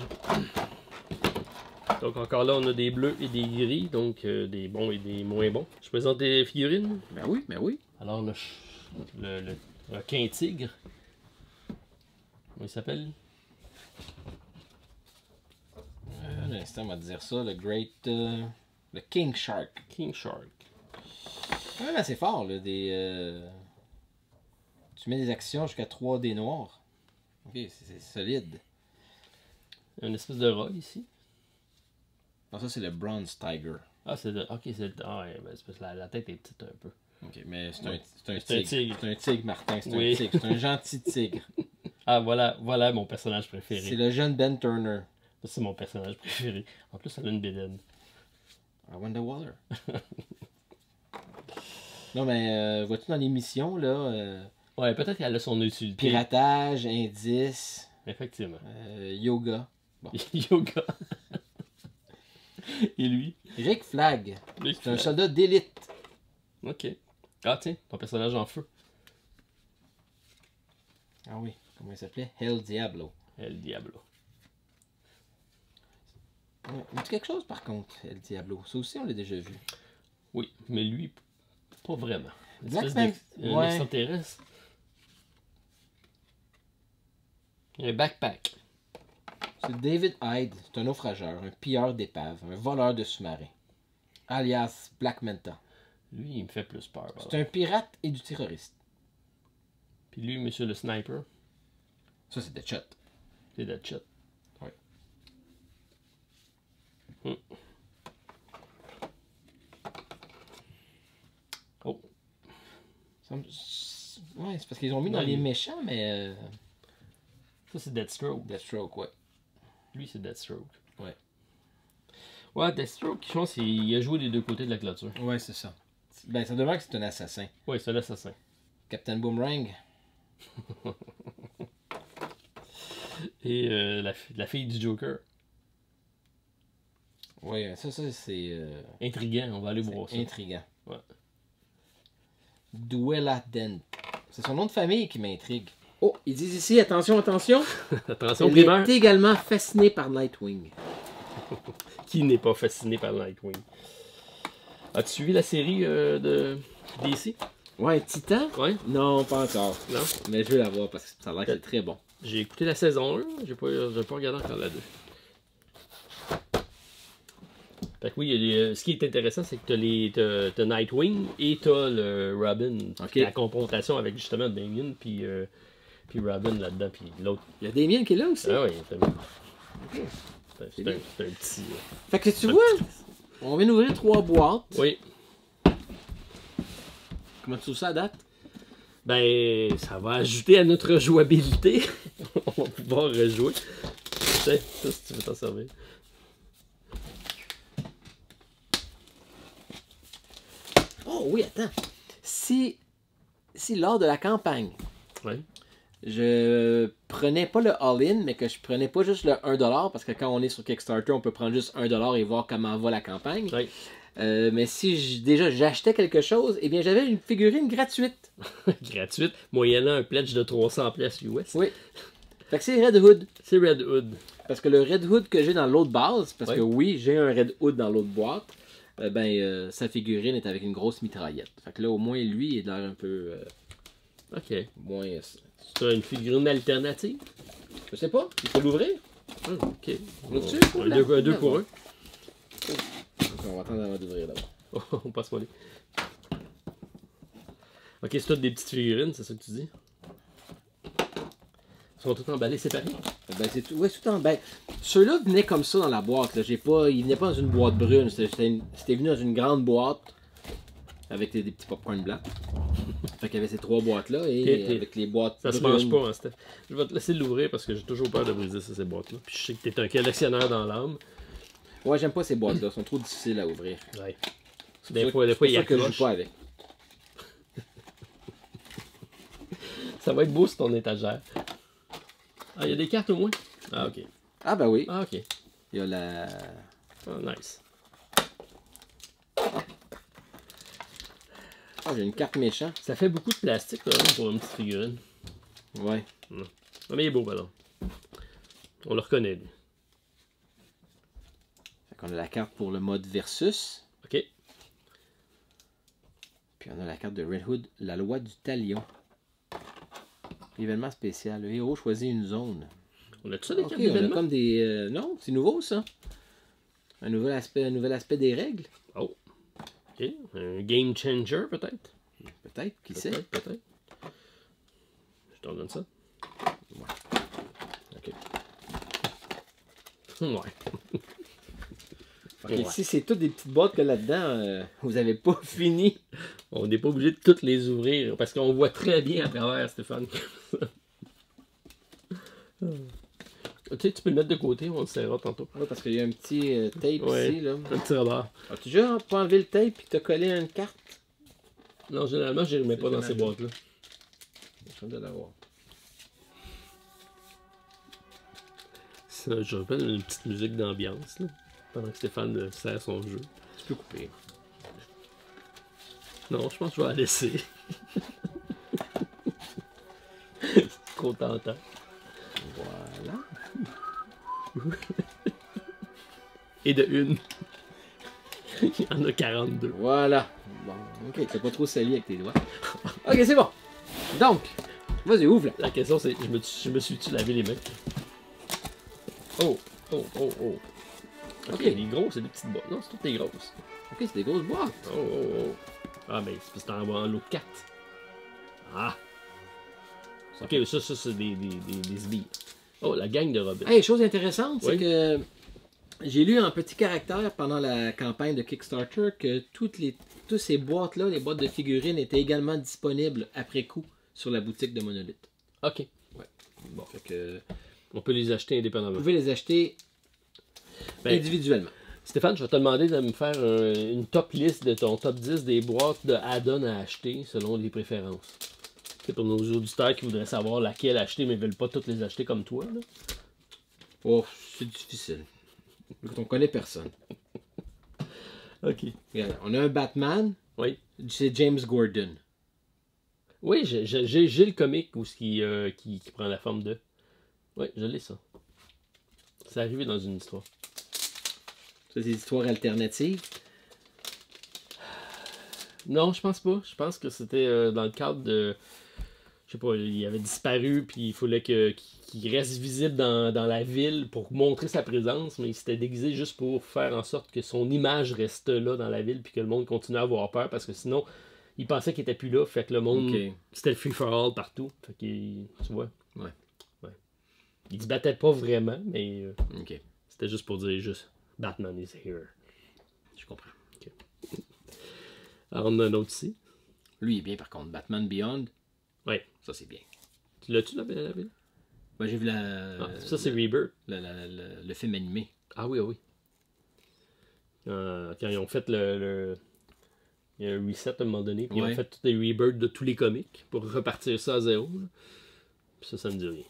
Speaker 1: Donc encore là, on a des bleus et des gris, donc des bons et des moins bons. Je présente des figurines.
Speaker 2: Ben oui.
Speaker 1: Alors le requin tigre. Comment il s'appelle?
Speaker 2: Un instant, on va te dire ça. Le King Shark.
Speaker 1: King Shark.
Speaker 2: Ouais, ben c'est fort, là. Tu mets des actions jusqu'à 3 dés noirs. Ok, c'est solide.
Speaker 1: Une espèce de rat ici.
Speaker 2: Non, ça, c'est le Bronze Tiger.
Speaker 1: Ah, c'est le. Ok, c'est le. Ah, ouais, ben, c'est parce que la tête est petite un peu.
Speaker 2: Ok, mais c'est
Speaker 1: Ouais.
Speaker 2: un
Speaker 1: C'est un
Speaker 2: tigre.
Speaker 1: tigre.
Speaker 2: C'est un tigre, Martin. C'est
Speaker 1: Oui.
Speaker 2: un tigre. C'est un gentil tigre.
Speaker 1: Ah, voilà mon personnage
Speaker 2: C'est
Speaker 1: préféré.
Speaker 2: le jeune Ben Turner.
Speaker 1: Ça, c'est mon personnage préféré. En plus, elle a une bédaine.
Speaker 2: À Wonder Waller. Non, mais vois-tu dans l'émission, là,
Speaker 1: Ouais, peut-être qu'elle a son utilité.
Speaker 2: piratage, indice,
Speaker 1: Effectivement.
Speaker 2: yoga. Bon.
Speaker 1: Yoga. Et lui?
Speaker 2: Rick Flag.
Speaker 1: Lui,
Speaker 2: C'est un soldat d'élite.
Speaker 1: Ok. Ah, tiens, ton personnage en feu.
Speaker 2: Ah oui, comment il s'appelait? Hell Diablo.
Speaker 1: El Diablo.
Speaker 2: Ouais, mais quelque chose par contre, El Diablo. Ça aussi, on l'a déjà vu.
Speaker 1: Oui, mais lui, pas vraiment. Une
Speaker 2: Black
Speaker 1: espèce
Speaker 2: Man-
Speaker 1: un
Speaker 2: ouais.
Speaker 1: extraterrestre. Un backpack.
Speaker 2: C'est David Hyde. C'est un naufrageur, un pilleur d'épave, un voleur de sous-marins. Alias Black Manta.
Speaker 1: Lui, il me fait plus peur.
Speaker 2: C'est un pirate et du terroriste.
Speaker 1: Puis lui, monsieur le sniper,
Speaker 2: Ça, c'est Deadshot.
Speaker 1: c'est Deadshot.
Speaker 2: Ouais.
Speaker 1: Oh.
Speaker 2: Ouais, c'est parce qu'ils ont mis
Speaker 1: Non,
Speaker 2: dans les
Speaker 1: il-
Speaker 2: méchants, mais.
Speaker 1: Ça, c'est Deathstroke.
Speaker 2: Deathstroke, ouais.
Speaker 1: Lui, c'est Deathstroke.
Speaker 2: Ouais.
Speaker 1: Ouais, Deathstroke, je pense qu'il a joué des deux côtés de la clôture.
Speaker 2: Ouais, c'est ça. Ben, ça demeure que c'est un assassin.
Speaker 1: Ouais, c'est l'assassin.
Speaker 2: Captain Boomerang.
Speaker 1: Et la fille du Joker.
Speaker 2: Ouais, ça c'est
Speaker 1: Intriguant, on va aller voir ça.
Speaker 2: intriguant.
Speaker 1: Ouais.
Speaker 2: Duella Dent. C'est son nom de famille qui m'intrigue. Oh, ils disent ici, attention, attention.
Speaker 1: Attention,
Speaker 2: Elle
Speaker 1: primaire.
Speaker 2: est également fascinée par Nightwing.
Speaker 1: Qui n'est pas fasciné par Nightwing? As-tu suivi la série de DC?
Speaker 2: Ouais, Titan?
Speaker 1: Ouais.
Speaker 2: Non, pas encore.
Speaker 1: Non?
Speaker 2: Mais je veux la voir parce que ça a l'air que c'est très bon.
Speaker 1: J'ai écouté la saison 1, j'ai pas regardé encore la 2. Fait que oui, ce qui est intéressant, c'est que t'as Nightwing et t'as le Robin.
Speaker 2: Ok.
Speaker 1: La confrontation avec justement Damien puis Robin là-dedans, puis l'autre.
Speaker 2: Il y a Damien qui est là aussi.
Speaker 1: Ah oui, c'est
Speaker 2: C'est
Speaker 1: un petit.
Speaker 2: Fait que tu vois, on vient d'ouvrir 3 boîtes.
Speaker 1: Oui.
Speaker 2: Comment tu trouves ça à date?
Speaker 1: Ben, ça va ajouter à notre jouabilité. On va pouvoir rejouer. Tiens, ça, si tu veux t'en servir.
Speaker 2: Oh oui, attends. Si lors de la campagne,
Speaker 1: Ouais.
Speaker 2: je prenais pas le all-in, mais que je prenais pas juste le 1$, parce que quand on est sur Kickstarter, on peut prendre juste 1$ et voir comment va la campagne.
Speaker 1: Ouais.
Speaker 2: Mais si déjà j'achetais quelque chose, eh bien j'avais une figurine gratuite.
Speaker 1: Gratuite, moyennant un pledge de 300 pièces US.
Speaker 2: Oui. Fait que c'est Red Hood.
Speaker 1: C'est Red Hood.
Speaker 2: Parce que le Red Hood que j'ai dans l'autre base, parce
Speaker 1: Ouais.
Speaker 2: que oui, j'ai un Red Hood dans l'autre boîte, sa figurine est avec une grosse mitraillette. Fait que là, au moins, lui, il a l'air un peu
Speaker 1: Ok.
Speaker 2: moins...
Speaker 1: Tu as une figurine alternative?
Speaker 2: Je sais pas, il faut l'ouvrir.
Speaker 1: Ok.
Speaker 2: L'as-tu?
Speaker 1: Un deux pour un.
Speaker 2: On va attendre avant d'ouvrir d'abord.
Speaker 1: On passe mollet. Ok, c'est toutes des petites figurines, c'est ça que tu dis? Ils sont toutes emballées séparées?
Speaker 2: Ben, c'est tout, ouais, tout en... Ben, ceux-là venaient comme ça dans la boîte. Là. Ils venaient pas dans une boîte brune. C'était venu dans une grande boîte avec des petits popcorn blancs. Fait qu'il y avait ces 3 boîtes-là et
Speaker 1: Ok.
Speaker 2: avec les boîtes
Speaker 1: Ça se mange pas, hein, Steph. Je vais te laisser l'ouvrir parce que j'ai toujours peur de briser ça, ces boîtes-là. Puis je sais que t'es un collectionneur dans l'âme.
Speaker 2: Ouais, j'aime pas ces boîtes-là. Elles sont trop difficiles à ouvrir.
Speaker 1: Ouais.
Speaker 2: C'est
Speaker 1: Des
Speaker 2: pour
Speaker 1: fois,
Speaker 2: ça
Speaker 1: il y a
Speaker 2: que je
Speaker 1: accroche.
Speaker 2: joue pas avec.
Speaker 1: Ça va être beau sur ton étagère. Ah, il y a des cartes au moins? Ah, ok.
Speaker 2: Ah ben oui.
Speaker 1: Ah, ok.
Speaker 2: Il y a la...
Speaker 1: Ah, nice.
Speaker 2: Ah, j'ai une carte méchant.
Speaker 1: Ça fait beaucoup de plastique, quand même, pour une petite figurine.
Speaker 2: Ouais.
Speaker 1: Ah, mais il est beau, ballon. On le reconnaît, lui.
Speaker 2: Fait qu'on a la carte pour le mode versus.
Speaker 1: Ok.
Speaker 2: Puis on a la carte de Red Hood, la loi du talion. Événement spécial. Le héros choisit une zone.
Speaker 1: On a-tu ça, des
Speaker 2: Ok,
Speaker 1: cartes
Speaker 2: on a
Speaker 1: d'événements?
Speaker 2: comme des... non, c'est nouveau ça. Un nouvel aspect des règles.
Speaker 1: Oh. Ok. Un game changer, peut-être?
Speaker 2: Peut-être, qui sait.
Speaker 1: Peut-être. Je t'en donne ça.
Speaker 2: Ok.
Speaker 1: Ouais.
Speaker 2: Okay, ouais. Si c'est toutes des petites boîtes que là-dedans, vous n'avez pas fini.
Speaker 1: On n'est pas obligé de toutes les ouvrir parce qu'on voit très bien à travers, Stéphane. Tu sais, tu peux le mettre de côté, on le serrera tantôt.
Speaker 2: Oui, parce qu'il y a un petit tape ici. Là.
Speaker 1: Un petit rebord.
Speaker 2: As-tu déjà pas enlevé le tape et tu as collé une carte?
Speaker 1: Non, généralement, je ne les remets pas dans ces boîtes-là.
Speaker 2: Je suis de l'avoir.
Speaker 1: Je rappelle une petite musique d'ambiance, là, pendant que Stéphane sert son jeu.
Speaker 2: Tu peux couper.
Speaker 1: Non, je pense que je vais la laisser. C'est trop tentant.
Speaker 2: Voilà.
Speaker 1: Et de une. Il y en a 42.
Speaker 2: Voilà. Bon, ok, tu n'as pas trop sali avec tes doigts. Ok, c'est bon. Donc, vas-y, ouvre là.
Speaker 1: La question c'est, je me suis-tu lavé les mains? Oh. Ok, les grosses, c'est des petites boîtes. Non, c'est toutes des grosses.
Speaker 2: Ok, c'est des grosses boîtes.
Speaker 1: Oh. Ah, mais c'est en lot 4. Ah. Ok, ça c'est des billes. Oh, la gang de Robin.
Speaker 2: Hey, chose intéressante,
Speaker 1: oui.
Speaker 2: c'est que j'ai lu en petit caractère pendant la campagne de Kickstarter que toutes ces boîtes-là, les boîtes de figurines, étaient également disponibles après coup sur la boutique de Monolith.
Speaker 1: Ok.
Speaker 2: Ouais. Bon, fait que
Speaker 1: on peut les acheter indépendamment.
Speaker 2: Vous pouvez les acheter individuellement.
Speaker 1: Stéphane, je vais te demander de me faire une top liste de ton top 10 des boîtes de add-on à acheter selon les préférences. C'est pour nos auditeurs qui voudraient savoir laquelle acheter mais ne veulent pas toutes les acheter comme toi. Là.
Speaker 2: Oh, c'est difficile. On connaît personne.
Speaker 1: Ok.
Speaker 2: Regarde, on a un Batman.
Speaker 1: Oui.
Speaker 2: C'est James Gordon.
Speaker 1: Oui, j'ai le comic où qui prend la forme de... Oui, je l'ai ça. C'est arrivé dans une histoire.
Speaker 2: C'est des histoires alternatives?
Speaker 1: Non, je pense pas. Je pense que c'était dans le cadre de... Je sais pas, il avait disparu, puis il fallait qu'il reste visible dans la ville pour montrer sa présence, mais il s'était déguisé juste pour faire en sorte que son image reste là dans la ville, puis que le monde continue à avoir peur, parce que sinon, il pensait qu'il était plus là, fait que le monde, c'était le free-for-all partout. Fait qu'il, tu vois.
Speaker 2: Ouais.
Speaker 1: Il se battait pas vraiment, mais
Speaker 2: c'était
Speaker 1: juste pour dire juste Batman is here.
Speaker 2: Je comprends.
Speaker 1: Okay. Alors, on a un autre ici.
Speaker 2: Lui, il est bien par contre. Batman Beyond.
Speaker 1: Oui.
Speaker 2: Ça, c'est bien.
Speaker 1: Tu l'as-tu, la ville?
Speaker 2: Ben, j'ai vu
Speaker 1: ça, c'est Rebirth.
Speaker 2: Le film animé.
Speaker 1: Ah oui. Quand ils ont fait il y a un reset à un moment donné, puis ils ont fait tous les Rebirths de tous les comics pour repartir ça à zéro. Là. Puis ça me dit rien.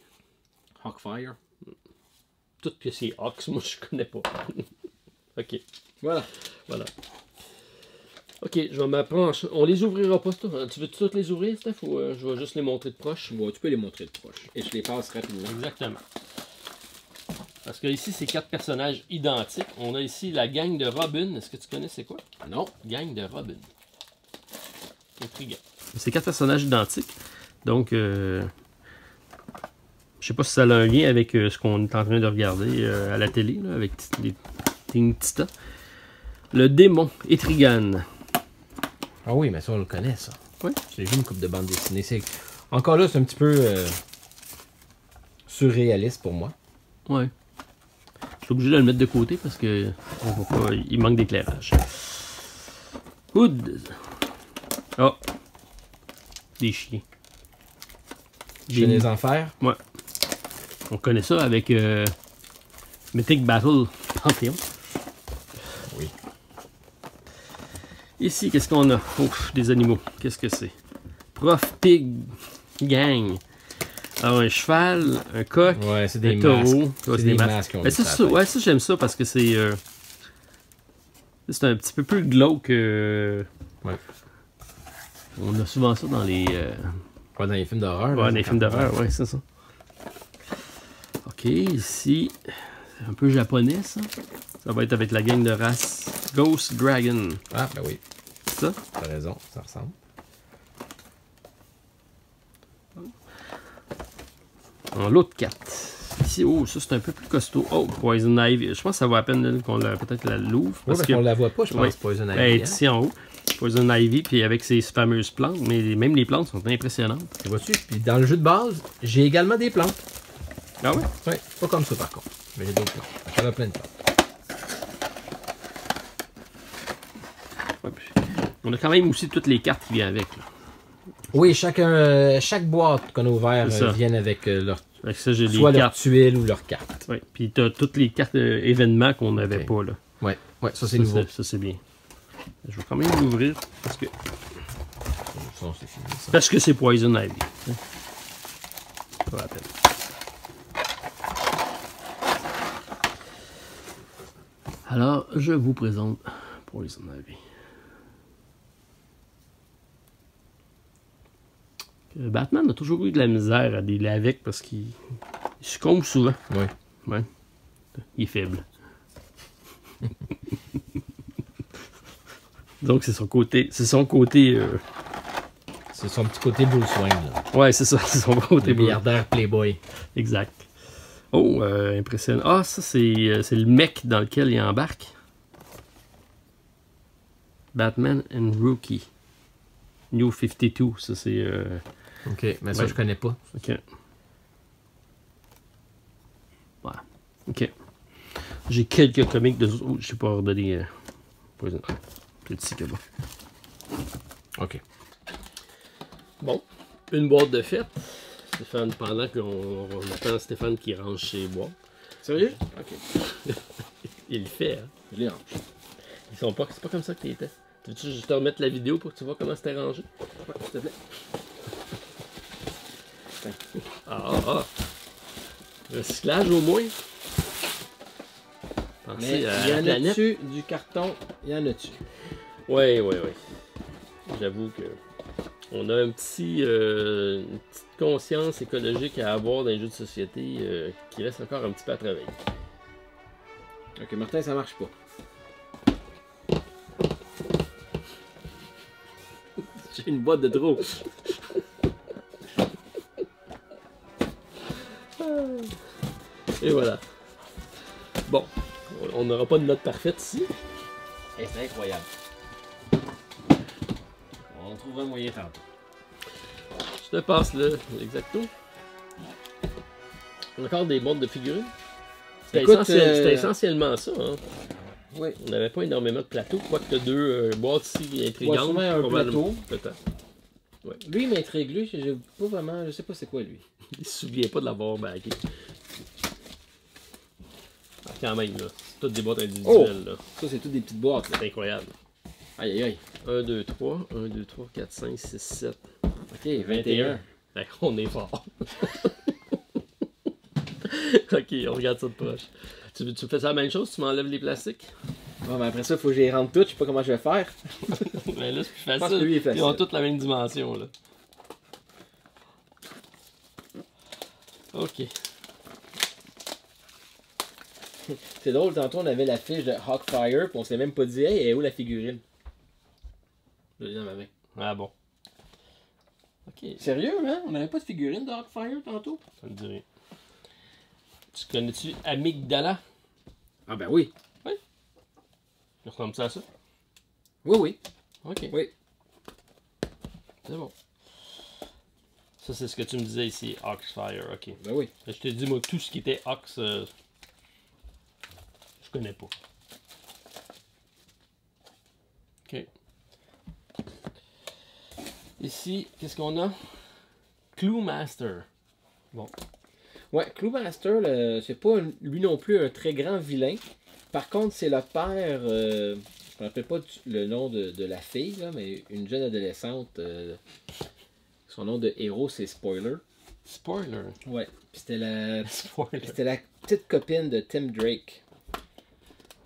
Speaker 2: Hawkfire.
Speaker 1: Tout que c'est Hawks, moi je connais pas. Ok. Voilà. Ok, je vais m'apprendre. On les ouvrira pas, toi. Tu veux toutes les ouvrir, Steph, ou je vais juste les montrer de proche?
Speaker 2: Ouais, tu peux les montrer de proche. Et je les passe rapidement.
Speaker 1: Exactement. Parce que ici, c'est 4 personnages identiques. On a ici la gang de Robin. Est-ce que tu connais c'est quoi?
Speaker 2: Non.
Speaker 1: Gang de Robin. Intriguant. C'est 4 personnages identiques. Donc, je sais pas si ça a un lien avec ce qu'on est en train de regarder à la télé, là, avec les Teen Tita. Le démon Etrigan.
Speaker 2: Ah oui, mais ça, on le connaît, ça.
Speaker 1: Oui.
Speaker 2: J'ai vu une couple de bandes dessinées. Encore là, c'est un petit peu surréaliste pour moi.
Speaker 1: Ouais. Je suis obligé de le mettre de côté parce que il manque d'éclairage. Hood. Oh. Des chiens.
Speaker 2: J'ai les enfers.
Speaker 1: Ouais. On connaît ça avec Mythic Battle Panthéon.
Speaker 2: Oui.
Speaker 1: Ici, qu'est-ce qu'on a? Ouf, des animaux. Qu'est-ce que c'est? Prof Pig Gang. Alors, un cheval, un coq,
Speaker 2: ouais, c'est des
Speaker 1: un taureau.
Speaker 2: Masques. C'est des masques.
Speaker 1: Mais ça, ouais, ça j'aime ça parce que c'est un petit peu plus glauque.
Speaker 2: Ouais.
Speaker 1: On a souvent ça dans les...
Speaker 2: Ouais, dans les films d'horreur.
Speaker 1: Ouais, dans les films d'horreur, ouais, c'est ça. Ok, ici, c'est un peu japonais, ça. Ça va être avec la gang de race Ghost Dragon.
Speaker 2: Ah, ben oui.
Speaker 1: Ça?
Speaker 2: T'as raison, ça ressemble.
Speaker 1: En l'autre 4. Ici, oh, ça c'est un peu plus costaud. Oh, Poison Ivy. Je pense que ça vaut la peine qu'on peut-être la l'ouvre.
Speaker 2: Parce qu'on la voit pas, je pense, Poison Ivy.
Speaker 1: Elle est ici en haut. Poison Ivy, puis avec ces fameuses plantes. Mais même les plantes sont impressionnantes.
Speaker 2: Tu vois-tu? Puis dans le jeu de base, j'ai également des plantes.
Speaker 1: Ah ouais?
Speaker 2: Oui, pas comme ça par contre. Mais j'ai d'autres plantes. Ça a plein de temps.
Speaker 1: Ouais, on a quand même aussi toutes les cartes qui viennent avec. Là.
Speaker 2: Oui, chaque boîte qu'on a ouverte vient avec leur
Speaker 1: ça, j'ai
Speaker 2: soit
Speaker 1: les
Speaker 2: leur
Speaker 1: cartes.
Speaker 2: tuile ou leur carte.
Speaker 1: Oui, puis tu as toutes les cartes événements qu'on n'avait pas. Là.
Speaker 2: Ouais, ça c'est nouveau.
Speaker 1: Ça c'est bien. Je vais quand même l'ouvrir parce que.
Speaker 2: Ça, c'est fini, ça.
Speaker 1: Parce que c'est Poison Ivy. Pas la peine. Alors, je vous présente Poison Ivy. Batman a toujours eu de la misère à dealer avec parce qu'il succombe souvent.
Speaker 2: Oui.
Speaker 1: Ouais. Il est faible. Donc c'est son côté. C'est son côté.
Speaker 2: C'est son petit côté Bruce Wayne. Là.
Speaker 1: Ouais, c'est ça. C'est son côté
Speaker 2: milliardaire Playboy.
Speaker 1: Exact. Oh, impressionnant. Ah, ça c'est le mec dans lequel il embarque. Batman and Rookie. New 52. Ça c'est.
Speaker 2: Ok, mais ça je connais pas.
Speaker 1: Ok. Ouais. Ok. J'ai quelques comics de. Oh, je sais pas ordonner. Poison. C'est ici que bon.
Speaker 2: Ok.
Speaker 1: Bon. Une boîte de fête. Stéphane, pendant qu'on attend Stéphane qui range ses boîtes.
Speaker 2: Sérieux? Ok.
Speaker 1: Il le fait, hein?
Speaker 2: Je les range.
Speaker 1: Ils sont pas. C'est pas comme ça que t'étais. Veux-tu juste te remettre la vidéo pour que tu vois comment c'était rangé?
Speaker 2: Ouais, s'il te plaît.
Speaker 1: Ah. Recyclage au moins.
Speaker 2: Mais il y en a dessus du carton, il y en a dessus.
Speaker 1: Oui. J'avoue que on a une petite conscience écologique à avoir dans les jeux de société qui reste encore un petit peu à travailler.
Speaker 2: Ok, Martin, ça marche pas.
Speaker 1: J'ai une boîte de trop. Et voilà. Bon, on n'aura pas de note parfaite ici.
Speaker 2: Et c'est incroyable. On trouvera un moyen tantôt.
Speaker 1: Je te passe là, exacto. Encore des boîtes de figurines. C'était essentiellement ça. Hein.
Speaker 2: Oui.
Speaker 1: On n'avait pas énormément de plateaux. Quoique tu as deux boîtes ici intrigantes.
Speaker 2: Ouais, un plateau.
Speaker 1: Peut-être. Ouais.
Speaker 2: Lui, il m'intrigue. Lui, je pas vraiment. Je sais pas c'est quoi lui.
Speaker 1: Il se souvient pas de l'avoir bagué. Ah, quand même, là. C'est toutes des boîtes individuelles. Là.
Speaker 2: Ça, c'est toutes des petites boîtes.
Speaker 1: C'est incroyable.
Speaker 2: Aïe.
Speaker 1: 1, 2, 3. 1, 2, 3, 4, 5, 6, 7.
Speaker 2: Ok, 21.
Speaker 1: Ben, on est fort. Ok, on regarde ça de proche. Tu fais ça la même chose? Tu m'enlèves les plastiques?
Speaker 2: Bon, mais après ça, il faut que je les rentre toutes. Je sais pas comment je vais faire.
Speaker 1: Ben là, c'est plus facile.
Speaker 2: Je pense que lui est facile.
Speaker 1: Ils ont toutes la même dimension, là. Ok.
Speaker 2: C'est drôle, tantôt on avait la fiche de Hawkfire, puis on s'est même pas dit, hey, elle est où la figurine? Je l'ai dans ma main.
Speaker 1: Ah bon. Ok.
Speaker 2: Sérieux, hein? On n'avait pas de figurine de Hawkfire tantôt?
Speaker 1: Ça me dit rien. Tu connais-tu Amygdala?
Speaker 2: Ah ben oui.
Speaker 1: Oui. Tu ressembles ça à ça?
Speaker 2: Oui.
Speaker 1: Ok.
Speaker 2: Oui.
Speaker 1: C'est bon. Ça, c'est ce que tu me disais ici, Oxfire, ok.
Speaker 2: Ben oui.
Speaker 1: Je te dis, moi, tout ce qui était Ox, je connais pas. Ok. Ici, qu'est-ce qu'on a? Cluemaster. Bon.
Speaker 2: Ouais, Cluemaster, c'est pas lui non plus un très grand vilain. Par contre, c'est le père, je me rappelle pas le nom de la fille, là, mais une jeune adolescente. Son nom de héros, c'est Spoiler.
Speaker 1: Spoiler.
Speaker 2: Ouais. Puis c'était la
Speaker 1: Spoiler.
Speaker 2: c'était la petite copine de Tim Drake.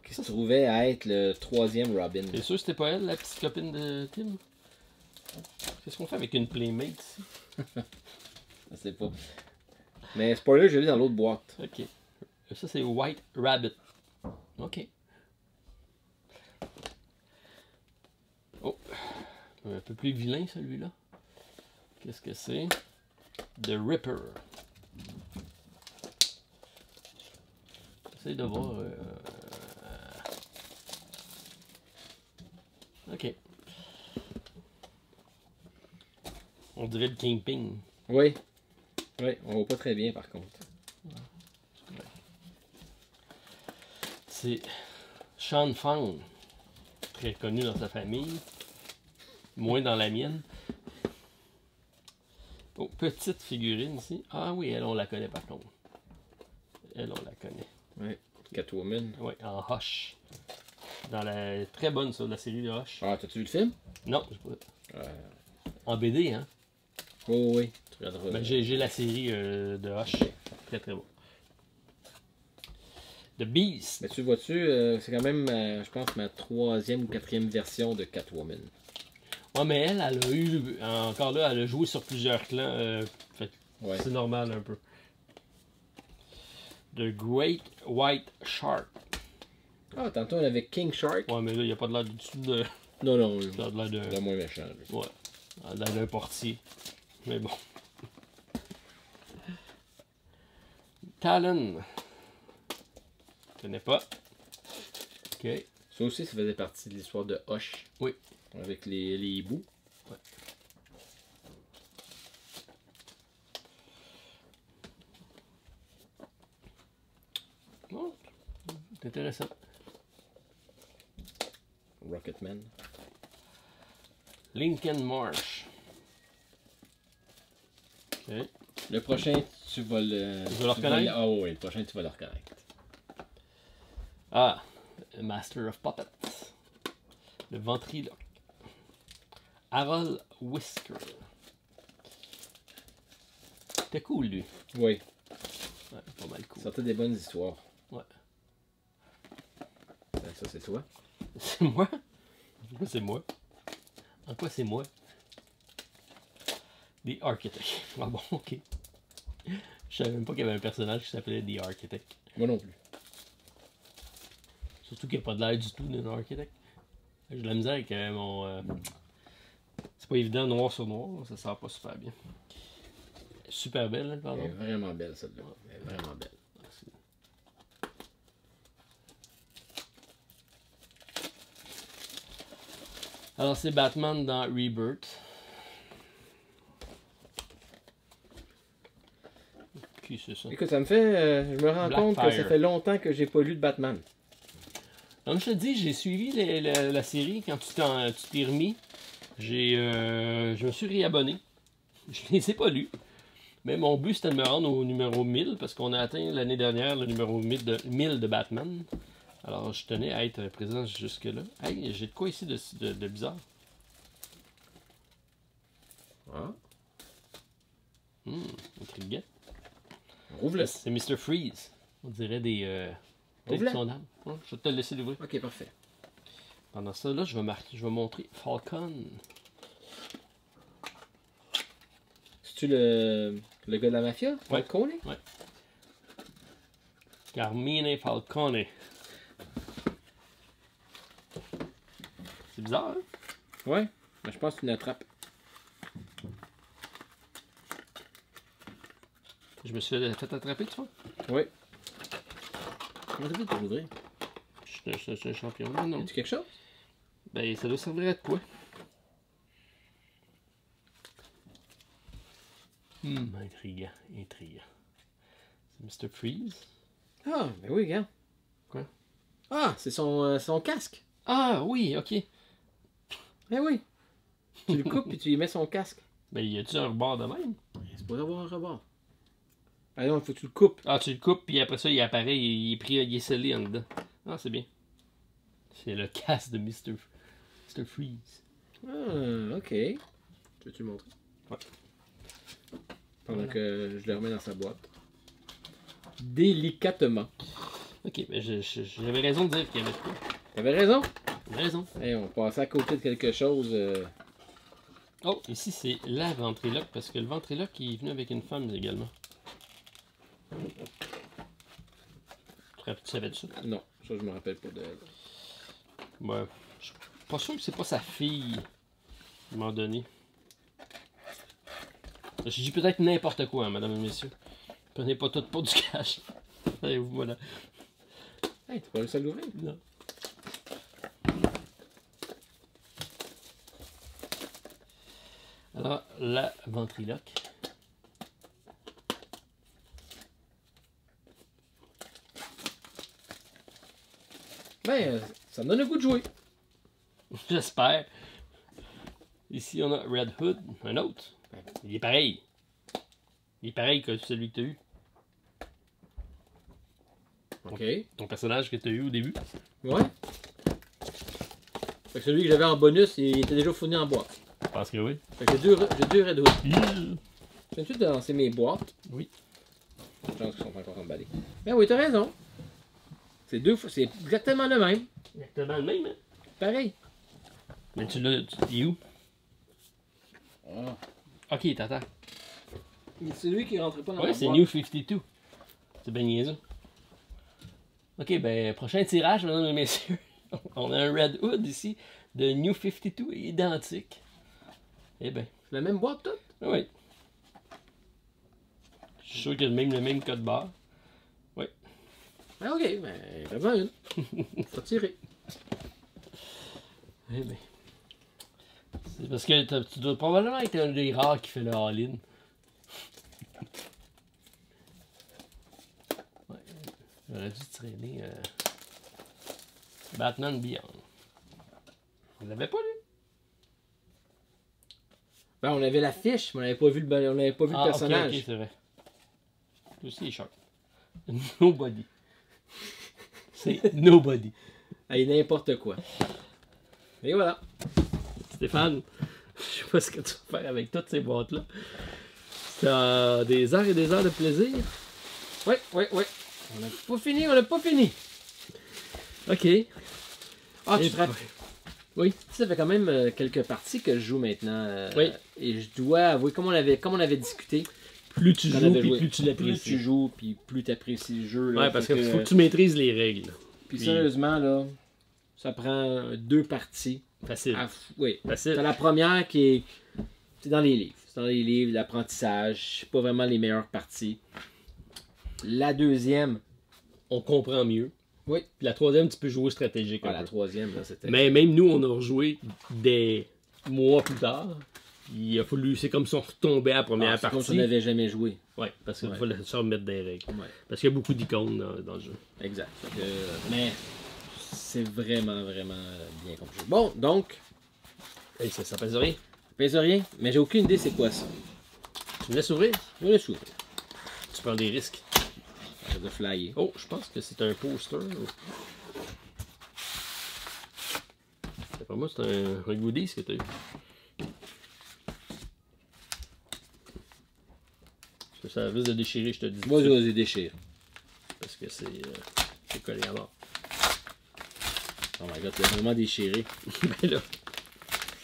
Speaker 2: Qui se trouvait à être le troisième Robin.
Speaker 1: T'es sûr que c'était pas elle, la petite copine de Tim? Qu'est-ce qu'on fait avec une Playmate ici?
Speaker 2: Je sais pas. Mais Spoiler, je l'ai dans l'autre boîte.
Speaker 1: Ok. Ça, c'est White Rabbit. Ok. Oh. Un peu plus vilain, celui-là. Qu'est-ce que c'est? The Ripper. J'essaie de voir. Ok. On dirait le Kingpin.
Speaker 2: Oui. Oui, on voit pas très bien par contre.
Speaker 1: c'est Sean Fang, très connu dans sa famille, moins dans la mienne. Oh, petite figurine ici. Ah oui, elle, on la connaît par contre. Elle, on la connaît.
Speaker 2: Ouais, Catwoman.
Speaker 1: Oui, en Hush. Dans la très bonne, ça, la série de Hush.
Speaker 2: Ah, t'as-tu vu le film?
Speaker 1: Non, j'ai pas. En BD, hein?
Speaker 2: Oh oui, tu regarderas.
Speaker 1: Ben, j'ai la série de Hush. Très très bon. The Beast.
Speaker 2: Mais tu vois-tu, c'est quand même, je pense, ma 3e ou 4e version de Catwoman.
Speaker 1: Ouais, mais elle a eu, encore là, elle a joué sur plusieurs clans. Fait que
Speaker 2: Ouais.
Speaker 1: c'est normal un peu. The Great White Shark.
Speaker 2: Ah, tantôt on avait King Shark.
Speaker 1: Ouais, mais là, il n'y a pas de l'air du tout de.
Speaker 2: Non, non,
Speaker 1: Il a de l'air de.
Speaker 2: le moins méchant. Lui.
Speaker 1: Ouais. Il a l'air d'un portier. Mais bon. Talon. Je connais pas. Ok.
Speaker 2: Ça aussi, ça faisait partie de l'histoire de Hush.
Speaker 1: Oui.
Speaker 2: Avec les hiboux.
Speaker 1: Ouais. Oh, c'est intéressant.
Speaker 2: Rocketman.
Speaker 1: Lincoln Marsh. Ok.
Speaker 2: Le prochain, tu vas le...
Speaker 1: Tu vas le reconnaître?
Speaker 2: Ah oui, le prochain, tu vas le reconnaître.
Speaker 1: Ah, Master of Puppets. Le ventriloque. Harold Whisker. C'était cool, lui.
Speaker 2: Oui,
Speaker 1: Ouais, pas mal cool.
Speaker 2: ça sortait des bonnes histoires.
Speaker 1: Ouais.
Speaker 2: Ça, c'est toi.
Speaker 1: C'est moi? Pourquoi c'est moi? En quoi c'est moi? The Architect. Ah bon, ok. Je savais même pas qu'il y avait un personnage qui s'appelait The Architect.
Speaker 2: Moi non plus.
Speaker 1: Surtout qu'il n'y a pas de l'air du tout d'un Architect. J'ai de la misère avec mon... C'est pas évident noir sur noir, ça sort pas super bien. Super belle, hein,
Speaker 2: Elle
Speaker 1: pardon.
Speaker 2: est vraiment belle, celle-là. Elle est vraiment belle.
Speaker 1: Merci. Alors c'est Batman dans Rebirth. Qui c'est ça?
Speaker 2: Écoute, ça me fait... je me rends compte que ça
Speaker 1: Blackfire.
Speaker 2: fait longtemps que j'ai pas lu de Batman.
Speaker 1: Comme je te dis, j'ai suivi la série quand tu t'es remis. Je me suis réabonné. Je ne les ai pas lus. Mais mon but c'était de me rendre au numéro 1000 parce qu'on a atteint l'année dernière le numéro 1000 de Batman. Alors je tenais à être présent jusque-là. Hey, j'ai de quoi ici de bizarre.
Speaker 2: Ah.
Speaker 1: Intriguant.
Speaker 2: Ouvre-le.
Speaker 1: C'est Mr. Freeze. On dirait des têtes
Speaker 2: Ouvre-le.
Speaker 1: qui sont d'âme. Ouais, je vais te le laisser l'ouvrir.
Speaker 2: Ok, parfait.
Speaker 1: Pendant ça, là, je vais montrer Falcon.
Speaker 2: C'est-tu le gars de la mafia?
Speaker 1: Ouais.
Speaker 2: Falcone?
Speaker 1: Ouais. Carmine Falcone. C'est bizarre, hein?
Speaker 2: Ouais. Mais je pense que c'est une attrape.
Speaker 1: Je me suis fait attraper, tu vois?
Speaker 2: Oui. Comment t'as fait pour l'ouvrir?
Speaker 1: Je suis un champion. Non, non.
Speaker 2: As-tu quelque chose?
Speaker 1: Ben, ça doit servir à de quoi? Intriguant, intriguant. C'est Mr. Freeze.
Speaker 2: Ah, ben oui, regarde.
Speaker 1: Quoi?
Speaker 2: Ah, c'est son casque.
Speaker 1: Ah, oui, ok.
Speaker 2: Ben oui. Tu le coupes et tu y mets son casque.
Speaker 1: Ben, y a-tu un rebord de même?
Speaker 2: C'est pour avoir un rebord. Ah non, il faut que tu le coupes.
Speaker 1: Ah, tu le coupes, puis après ça, il apparaît, il est pris, il est scellé en dedans. Ah, c'est bien. C'est le casque de Mr. Freeze.
Speaker 2: Ah, ok. Peux-tu le montrer?
Speaker 1: Ouais.
Speaker 2: Pendant que je le remets dans sa boîte. Délicatement.
Speaker 1: Ok, mais j'avais raison de dire qu'il y avait de quoi.
Speaker 2: T'avais raison.
Speaker 1: J'avais raison.
Speaker 2: Hey, on passait à côté de quelque chose.
Speaker 1: Oh, ici c'est la ventriloque, parce que le ventriloque il est venu avec une femme également. Tu savais de ça?
Speaker 2: Non, ça je me rappelle pas de elle.
Speaker 1: Ouais. Je suis pas sûr que c'est pas sa fille. À un moment donné. Je dis peut-être n'importe quoi, hein, mesdames et messieurs. Prenez pas tout pour du cash. Et voilà.
Speaker 2: Hey, t'as pas réussi à l'ouvrir?
Speaker 1: Non. Alors, la ventriloque.
Speaker 2: Ben, ça me donne le goût de jouer.
Speaker 1: J'espère. Ici, on a Red Hood, un autre. Il est pareil. Il est pareil que celui que tu as eu.
Speaker 2: Ok.
Speaker 1: Ton personnage que tu as eu au début.
Speaker 2: Ouais. Fait que celui que j'avais en bonus, il était déjà fourni en boîte.
Speaker 1: Je pense que oui.
Speaker 2: Fait que j'ai deux Red Hood.
Speaker 1: Yeah.
Speaker 2: Viens-tu de lancer mes boîtes?
Speaker 1: Oui.
Speaker 2: Je pense qu'ils sont pas encore emballés. Ben oui, t'as raison. C'est deux fois, c'est exactement le même.
Speaker 1: Exactement le même, hein?
Speaker 2: Pareil.
Speaker 1: Mais tu l'as. Tu es où?
Speaker 2: Ah.
Speaker 1: Ok, t'attends.
Speaker 2: C'est lui qui rentrait pas dans
Speaker 1: Ouais,
Speaker 2: la
Speaker 1: c'est
Speaker 2: boîte.
Speaker 1: New 52. C'est bien niaiseux. Ok, ben, prochain tirage, mesdames et messieurs. On a un Red Hood ici de New 52, identique. Eh ben,
Speaker 2: C'est la même boîte, tout?
Speaker 1: oui. Je suis sûr qu'il y a le même code barre.
Speaker 2: Ah, ok, ben, fais-en une. Faut tirer.
Speaker 1: Eh ben. C'est parce que tu dois probablement être un des rares qui fait le all-in. Ouais, j'aurais dû traîner Batman Beyond. On l'avait pas, lui?
Speaker 2: Ben, on avait la fiche, mais on n'avait pas vu le personnage.
Speaker 1: Ok, c'est vrai. Lui aussi, il est sharp. Nobody. C'est Nobody.
Speaker 2: Hey, n'importe quoi. Et voilà.
Speaker 1: Stéphane, je sais pas ce que tu vas faire avec toutes ces boîtes-là. T'as des heures et des heures de plaisir.
Speaker 2: Ouais. On n'a pas fini.
Speaker 1: Ok.
Speaker 2: Ah, tu
Speaker 1: Et-
Speaker 2: te rappelles?
Speaker 1: Oui.
Speaker 2: Ça fait quand même quelques parties que je joue maintenant.
Speaker 1: Oui.
Speaker 2: Et je dois avouer, comme on avait discuté,
Speaker 1: Plus tu
Speaker 2: on
Speaker 1: joues,
Speaker 2: avait
Speaker 1: puis
Speaker 2: joué.
Speaker 1: plus tu
Speaker 2: Plus
Speaker 1: l'apprécies.
Speaker 2: tu joues, puis plus tu apprécies le jeu. Là,
Speaker 1: Ouais, parce
Speaker 2: Fait
Speaker 1: qu'il faut que tu maîtrises les règles.
Speaker 2: Puis
Speaker 1: Puis-
Speaker 2: sérieusement, là, ça prend 2 parties.
Speaker 1: Facile.
Speaker 2: Oui.
Speaker 1: Facile.
Speaker 2: T'as la première qui est. C'est dans les livres. C'est dans les livres, l'apprentissage. C'est pas vraiment les meilleures parties. La deuxième.
Speaker 1: On comprend mieux.
Speaker 2: Oui.
Speaker 1: Puis la troisième, tu peux jouer stratégique un
Speaker 2: La
Speaker 1: peu.
Speaker 2: troisième, là, c'était.
Speaker 1: Mais même nous, on a rejoué des mois plus tard. Il a fallu, c'est comme si on retombait à la première
Speaker 2: c'est comme
Speaker 1: partie.
Speaker 2: si on n'avait jamais joué.
Speaker 1: Ouais, parce qu'il
Speaker 2: Ouais.
Speaker 1: fallait se remettre des règles.
Speaker 2: Ouais.
Speaker 1: Parce qu'il y a beaucoup d'icônes dans le jeu.
Speaker 2: Exact. Fait que, mais c'est vraiment bien comme jeu. Bon, donc,
Speaker 1: Hey, ça pèse rien.
Speaker 2: ça pèse rien, mais j'ai aucune idée c'est quoi ça.
Speaker 1: Tu me laisses ouvrir?
Speaker 2: Je vais le s'ouvrir.
Speaker 1: Tu prends des risques.
Speaker 2: Ça doit flyer.
Speaker 1: Oh, je pense que c'est un poster. C'est pas moi, c'est un goodies que t'as eu. Ça risque de déchirer, je te dis.
Speaker 2: Vas-y, déchire.
Speaker 1: Parce que c'est collé à mort.
Speaker 2: Oh my god, tu l'as vraiment déchiré.
Speaker 1: Ben là,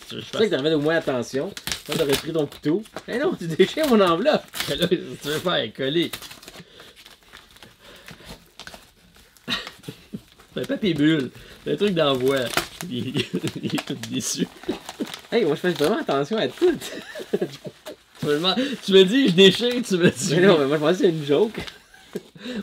Speaker 1: tu veux que je
Speaker 2: Tu sais
Speaker 1: fasse...
Speaker 2: que t'avais au moins attention. Toi, t'aurais pris ton couteau. Eh non, tu déchires mon enveloppe.
Speaker 1: Ben là, tu veux faire coller. C'est un papier bulle. C'est un truc d'envoi. Il est tout déçu.
Speaker 2: Hey, moi je fais vraiment attention à tout.
Speaker 1: Tu me dis, je déchire, tu me dis.
Speaker 2: Mais non, mais moi je pensais que c'était une joke.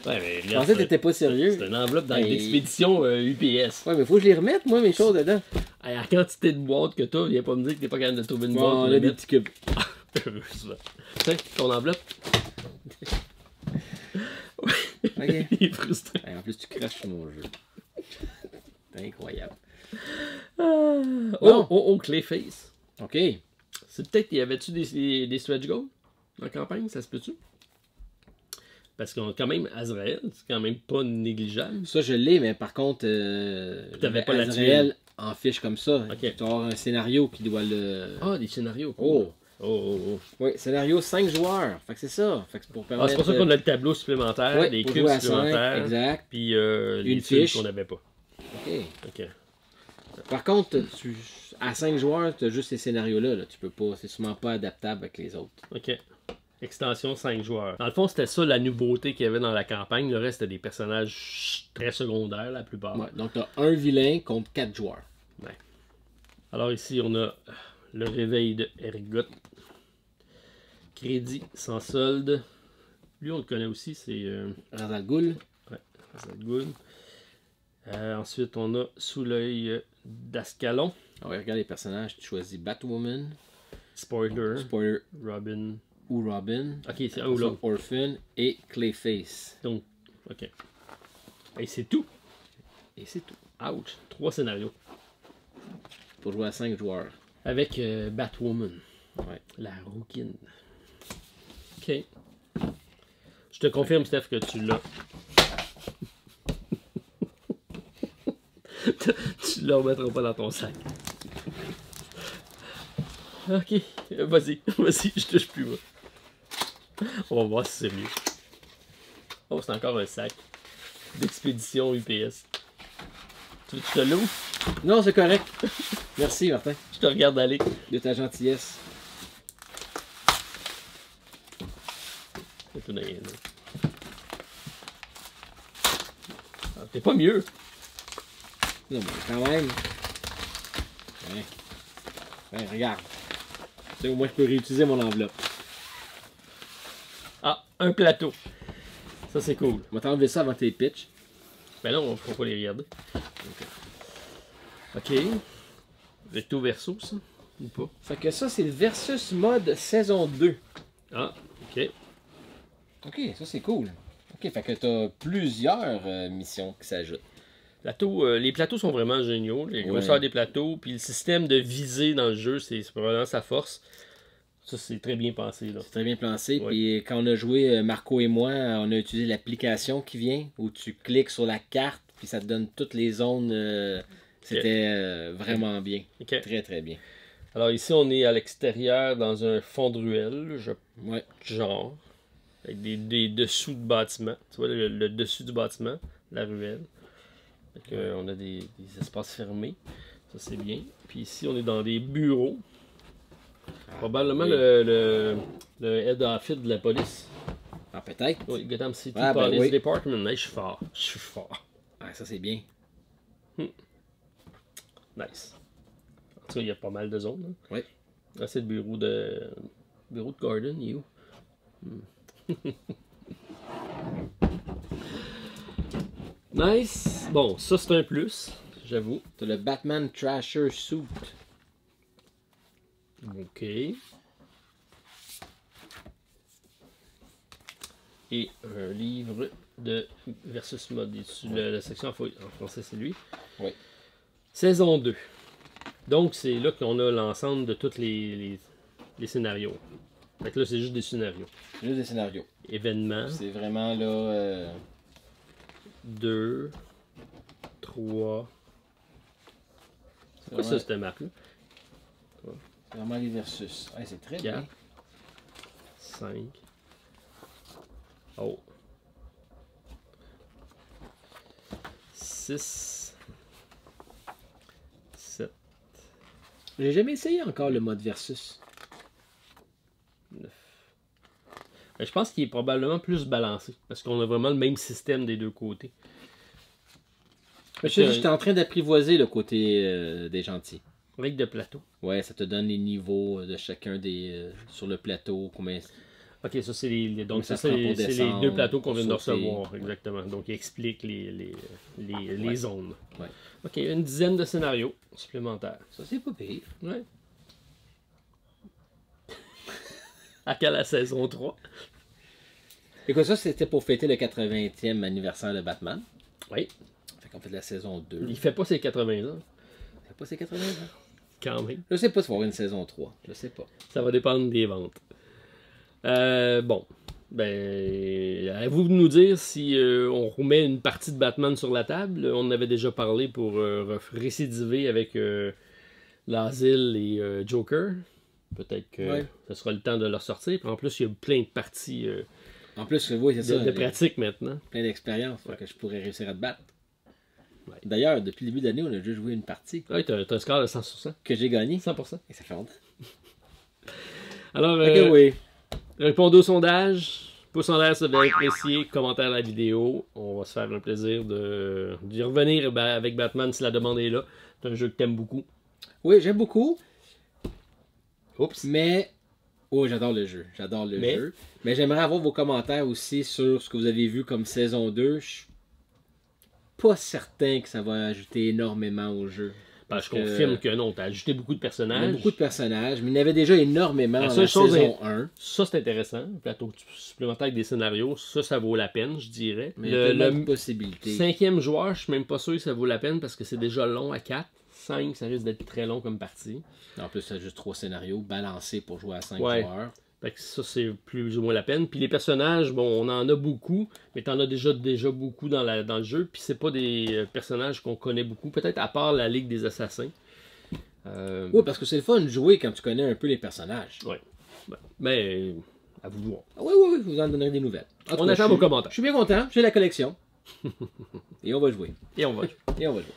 Speaker 1: Ouais, mais
Speaker 2: Je
Speaker 1: regarde,
Speaker 2: pensais que t'étais pas sérieux.
Speaker 1: c'est une enveloppe dans
Speaker 2: Hey.
Speaker 1: l'expédition UPS.
Speaker 2: Ouais, mais faut que je les remette, moi, mes choses dedans.
Speaker 1: Hey, la quantité de boîtes que t'as, viens pas me dire que t'es pas capable de trouver une boîte
Speaker 2: Bon,
Speaker 1: pour
Speaker 2: on
Speaker 1: les
Speaker 2: a des
Speaker 1: mettre.
Speaker 2: petits cubes.
Speaker 1: Heureusement. Tiens, ton enveloppe.
Speaker 2: Ok.
Speaker 1: Il est frustré.
Speaker 2: Hey, en plus, tu craches sur mon jeu. C'est incroyable.
Speaker 1: Oh, Clayface.
Speaker 2: Ok.
Speaker 1: C'est peut-être, y avait-tu des stretch goals en campagne, ça se peut-tu? Parce qu'on a quand même Azrael, c'est quand même pas négligeable.
Speaker 2: Ça, je l'ai, mais par contre,
Speaker 1: T'avais pas la
Speaker 2: Azrael en fiche comme ça.
Speaker 1: Ok.
Speaker 2: Tu dois avoir un scénario qui doit le.
Speaker 1: Ah, des scénarios.
Speaker 2: Oh!
Speaker 1: Oh.
Speaker 2: Oui, scénario 5 joueurs. Fait que c'est ça. Fait que c'est pour
Speaker 1: Ah,
Speaker 2: permettre.
Speaker 1: c'est pour ça qu'on a le tableau supplémentaire,
Speaker 2: Ouais,
Speaker 1: des
Speaker 2: pour
Speaker 1: cubes
Speaker 2: jouer à 5,
Speaker 1: supplémentaires,
Speaker 2: exact.
Speaker 1: puis les
Speaker 2: Une
Speaker 1: fiches
Speaker 2: fiche.
Speaker 1: qu'on n'avait pas.
Speaker 2: Ok.
Speaker 1: Ok.
Speaker 2: Par contre, à 5 joueurs, tu as juste ces scénarios-là. Là. Tu peux pas. C'est sûrement pas adaptable avec les autres.
Speaker 1: Ok. Extension 5 joueurs. Dans le fond, c'était ça la nouveauté qu'il y avait dans la campagne. Le reste, c'était des personnages très secondaires, la plupart.
Speaker 2: Ouais, donc tu as un vilain contre 4 joueurs.
Speaker 1: Ouais. Alors ici, on a le réveil de Ergot. Crédit sans solde. Lui, on le connaît aussi, c'est
Speaker 2: Razal Ghul.
Speaker 1: Razal Ghul. Ensuite, on a Sous l'œil d'Ascalon.
Speaker 2: On va regarder les personnages. Tu choisis Batwoman,
Speaker 1: Spoiler.
Speaker 2: Spoiler
Speaker 1: Robin.
Speaker 2: ou Robin.
Speaker 1: Ok, c'est un ou l'autre.
Speaker 2: Orphan et Clayface.
Speaker 1: Donc, ok. Et c'est tout.
Speaker 2: Et c'est tout.
Speaker 1: Ouch. 3 scénarios.
Speaker 2: Pour jouer à 5 joueurs.
Speaker 1: Avec Batwoman.
Speaker 2: Ouais.
Speaker 1: La rouquine. Ok. Je te confirme, Steph, que tu l'as. Tu ne le remettras pas dans ton sac. Ok. Vas-y. Vas-y, je touche plus, moi. On va voir si c'est mieux. Oh, c'est encore un sac d'expédition UPS. Tu veux que je te l'ouvre?
Speaker 2: Non, c'est correct. Merci, Martin.
Speaker 1: Je te regarde aller.
Speaker 2: De ta gentillesse.
Speaker 1: C'est tout rien, là. Ah, t'es pas mieux.
Speaker 2: Non, mais quand même. Ouais. Ouais, regarde. Tu sais, au moins, je peux réutiliser mon enveloppe.
Speaker 1: Ah, un plateau. Ça, c'est cool.
Speaker 2: On va t'enlever ça avant tes pitchs.
Speaker 1: Ben là, on ne faut pas les regarder. Ok. Recto verso, ça? Ou pas?
Speaker 2: Fait que ça, c'est le Versus mode saison 2.
Speaker 1: Ah, ok.
Speaker 2: Ok, ça c'est cool. Ok, fait que t'as plusieurs missions qui s'ajoutent.
Speaker 1: Les plateaux sont vraiment géniaux. Les grosseurs des plateaux. Puis le système de visée dans le jeu, c'est vraiment sa force. Ça, c'est très bien pensé.
Speaker 2: C'est très bien pensé.
Speaker 1: Ouais.
Speaker 2: Puis quand on a joué, Marco et moi, on a utilisé l'application qui vient, où tu cliques sur la carte, puis ça te donne toutes les zones. C'était vraiment bien.
Speaker 1: Ok.
Speaker 2: Très, très bien.
Speaker 1: Alors ici, on est à l'extérieur dans un fond de ruelle,
Speaker 2: Ouais.
Speaker 1: genre, avec des dessous de bâtiments. Tu vois, le dessus du bâtiment, la ruelle. Fait que, on a des espaces fermés. Ça, c'est bien. Puis ici, on est dans des bureaux. Probablement
Speaker 2: oui.
Speaker 1: le head office de la police.
Speaker 2: Ah, peut-être.
Speaker 1: Oui, Gotham City
Speaker 2: Ah, ben
Speaker 1: Police
Speaker 2: oui.
Speaker 1: Department. Hey, je suis fort. Je suis fort.
Speaker 2: Ah, ça c'est bien.
Speaker 1: Nice. En tout cas, il y a pas mal de zones. Hein.
Speaker 2: Oui.
Speaker 1: Là, c'est le bureau de Gordon, il est où? Nice. Bon, ça c'est un plus, j'avoue.
Speaker 2: T'as le Batman Trasher Suit.
Speaker 1: Ok. Et un livre de Versus Mode. La section en français, c'est lui.
Speaker 2: Oui.
Speaker 1: Saison 2. Donc, c'est là qu'on a l'ensemble de tous les scénarios. Fait que là, c'est juste des scénarios.
Speaker 2: Juste des scénarios.
Speaker 1: Événements.
Speaker 2: C'est vraiment là.
Speaker 1: 2, 3. C'est quoi
Speaker 2: vraiment,
Speaker 1: ça, cette map-là?
Speaker 2: c'est vraiment les versus. Ouais, c'est très
Speaker 1: 4,
Speaker 2: bien.
Speaker 1: 5. Oh. 6. 7.
Speaker 2: J'ai jamais essayé encore le mode versus.
Speaker 1: 9. Ben, je pense qu'il est probablement plus balancé. Parce qu'on a vraiment le même système des deux côtés.
Speaker 2: Mais j'étais en train d'apprivoiser le côté des gentils.
Speaker 1: Avec de plateau.
Speaker 2: Ouais, ça te donne les niveaux de chacun des sur le plateau. Combien...
Speaker 1: Ok, ça c'est les, donc
Speaker 2: ça
Speaker 1: ça,
Speaker 2: prend pour
Speaker 1: c'est les
Speaker 2: descendre,
Speaker 1: deux plateaux qu'on
Speaker 2: pour
Speaker 1: vient de
Speaker 2: sauter.
Speaker 1: recevoir. Exactement. Donc il explique les
Speaker 2: Ouais.
Speaker 1: zones.
Speaker 2: Ouais.
Speaker 1: Ok, une dizaine de scénarios supplémentaires.
Speaker 2: Ça, c'est pas pire.
Speaker 1: Ouais. À quelle la saison 3?
Speaker 2: Écoute, ça, c'était pour fêter le 80e anniversaire de Batman.
Speaker 1: Oui.
Speaker 2: Fait qu'on fait de la saison 2.
Speaker 1: Il fait pas ses 80 ans,
Speaker 2: C'est pas ses 80 ans.
Speaker 1: quand même.
Speaker 2: Je sais pas si va y avoir une saison 3. Je sais pas.
Speaker 1: Ça va dépendre des ventes. Bon. Ben, à vous de nous dire si on remet une partie de Batman sur la table. On en avait déjà parlé pour récidiver avec l'Asile et Joker. Peut-être que
Speaker 2: Ouais.
Speaker 1: ce sera le temps de leur sortir. Puis en plus, il y a plein de parties
Speaker 2: En plus, oui, c'est ça.
Speaker 1: de pratique maintenant.
Speaker 2: Plein d'expérience.
Speaker 1: Ouais.
Speaker 2: Que je pourrais réussir à te battre.
Speaker 1: Ouais.
Speaker 2: D'ailleurs, depuis le début de l'année, on a juste joué une partie
Speaker 1: Oui, t'as un score de 100%.
Speaker 2: que j'ai gagné.
Speaker 1: 100%.
Speaker 2: Et ça fait longtemps.
Speaker 1: Alors,
Speaker 2: Ok, oui.
Speaker 1: répondez au sondage. Pouce en l'air si vous avez apprécié. Commentaire à la vidéo. On va se faire un plaisir d'y revenir avec Batman si la demande est là. C'est un jeu que t'aimes beaucoup.
Speaker 2: Oui, j'aime beaucoup.
Speaker 1: Oups.
Speaker 2: Mais. Oh, j'adore le jeu. J'adore le jeu. Mais j'aimerais avoir vos commentaires aussi sur ce que vous avez vu comme saison 2. Je suis pas certain que ça va ajouter énormément au jeu.
Speaker 1: Je confirme que non, tu as ajouté beaucoup de
Speaker 2: Il y a
Speaker 1: personnages.
Speaker 2: beaucoup de personnages, mais il y en avait déjà énormément
Speaker 1: La
Speaker 2: dans
Speaker 1: seule
Speaker 2: la
Speaker 1: chose
Speaker 2: saison 1.
Speaker 1: Ça, c'est intéressant. Un plateau supplémentaire avec des scénarios, ça vaut la peine, je dirais.
Speaker 2: Mais il y a tellement de possibilités.
Speaker 1: 5e joueur, je suis même pas sûr que ça vaut la peine parce que c'est déjà long à 4. 5, ça risque d'être très long comme partie.
Speaker 2: En plus, c'est juste 3 scénarios balancés pour jouer à 5
Speaker 1: Ouais.
Speaker 2: joueurs.
Speaker 1: Fait que ça, c'est plus ou moins la peine. Puis les personnages, bon, on en a beaucoup, mais t'en as déjà beaucoup dans le jeu. Puis c'est pas des personnages qu'on connaît beaucoup, peut-être à part la Ligue des Assassins.
Speaker 2: Oui, parce que c'est le fun de jouer quand tu connais un peu les personnages.
Speaker 1: Ouais. Mais à vous de voir.
Speaker 2: Oui, vous en donnerez des nouvelles. En tout
Speaker 1: On
Speaker 2: cas,
Speaker 1: attend vos commentaires.
Speaker 2: Je suis bien content, j'ai la collection. Et on va jouer.
Speaker 1: Et on va.
Speaker 2: Et on va jouer.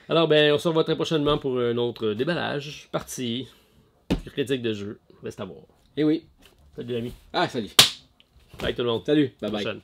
Speaker 1: Alors, on se revoit très prochainement pour un autre déballage, partie, critique de jeu. Reste à voir.
Speaker 2: Et oui.
Speaker 1: Salut, l'ami.
Speaker 2: Ah, salut.
Speaker 1: Bye tout le monde.
Speaker 2: Salut. Bye bye.
Speaker 1: Prochaine.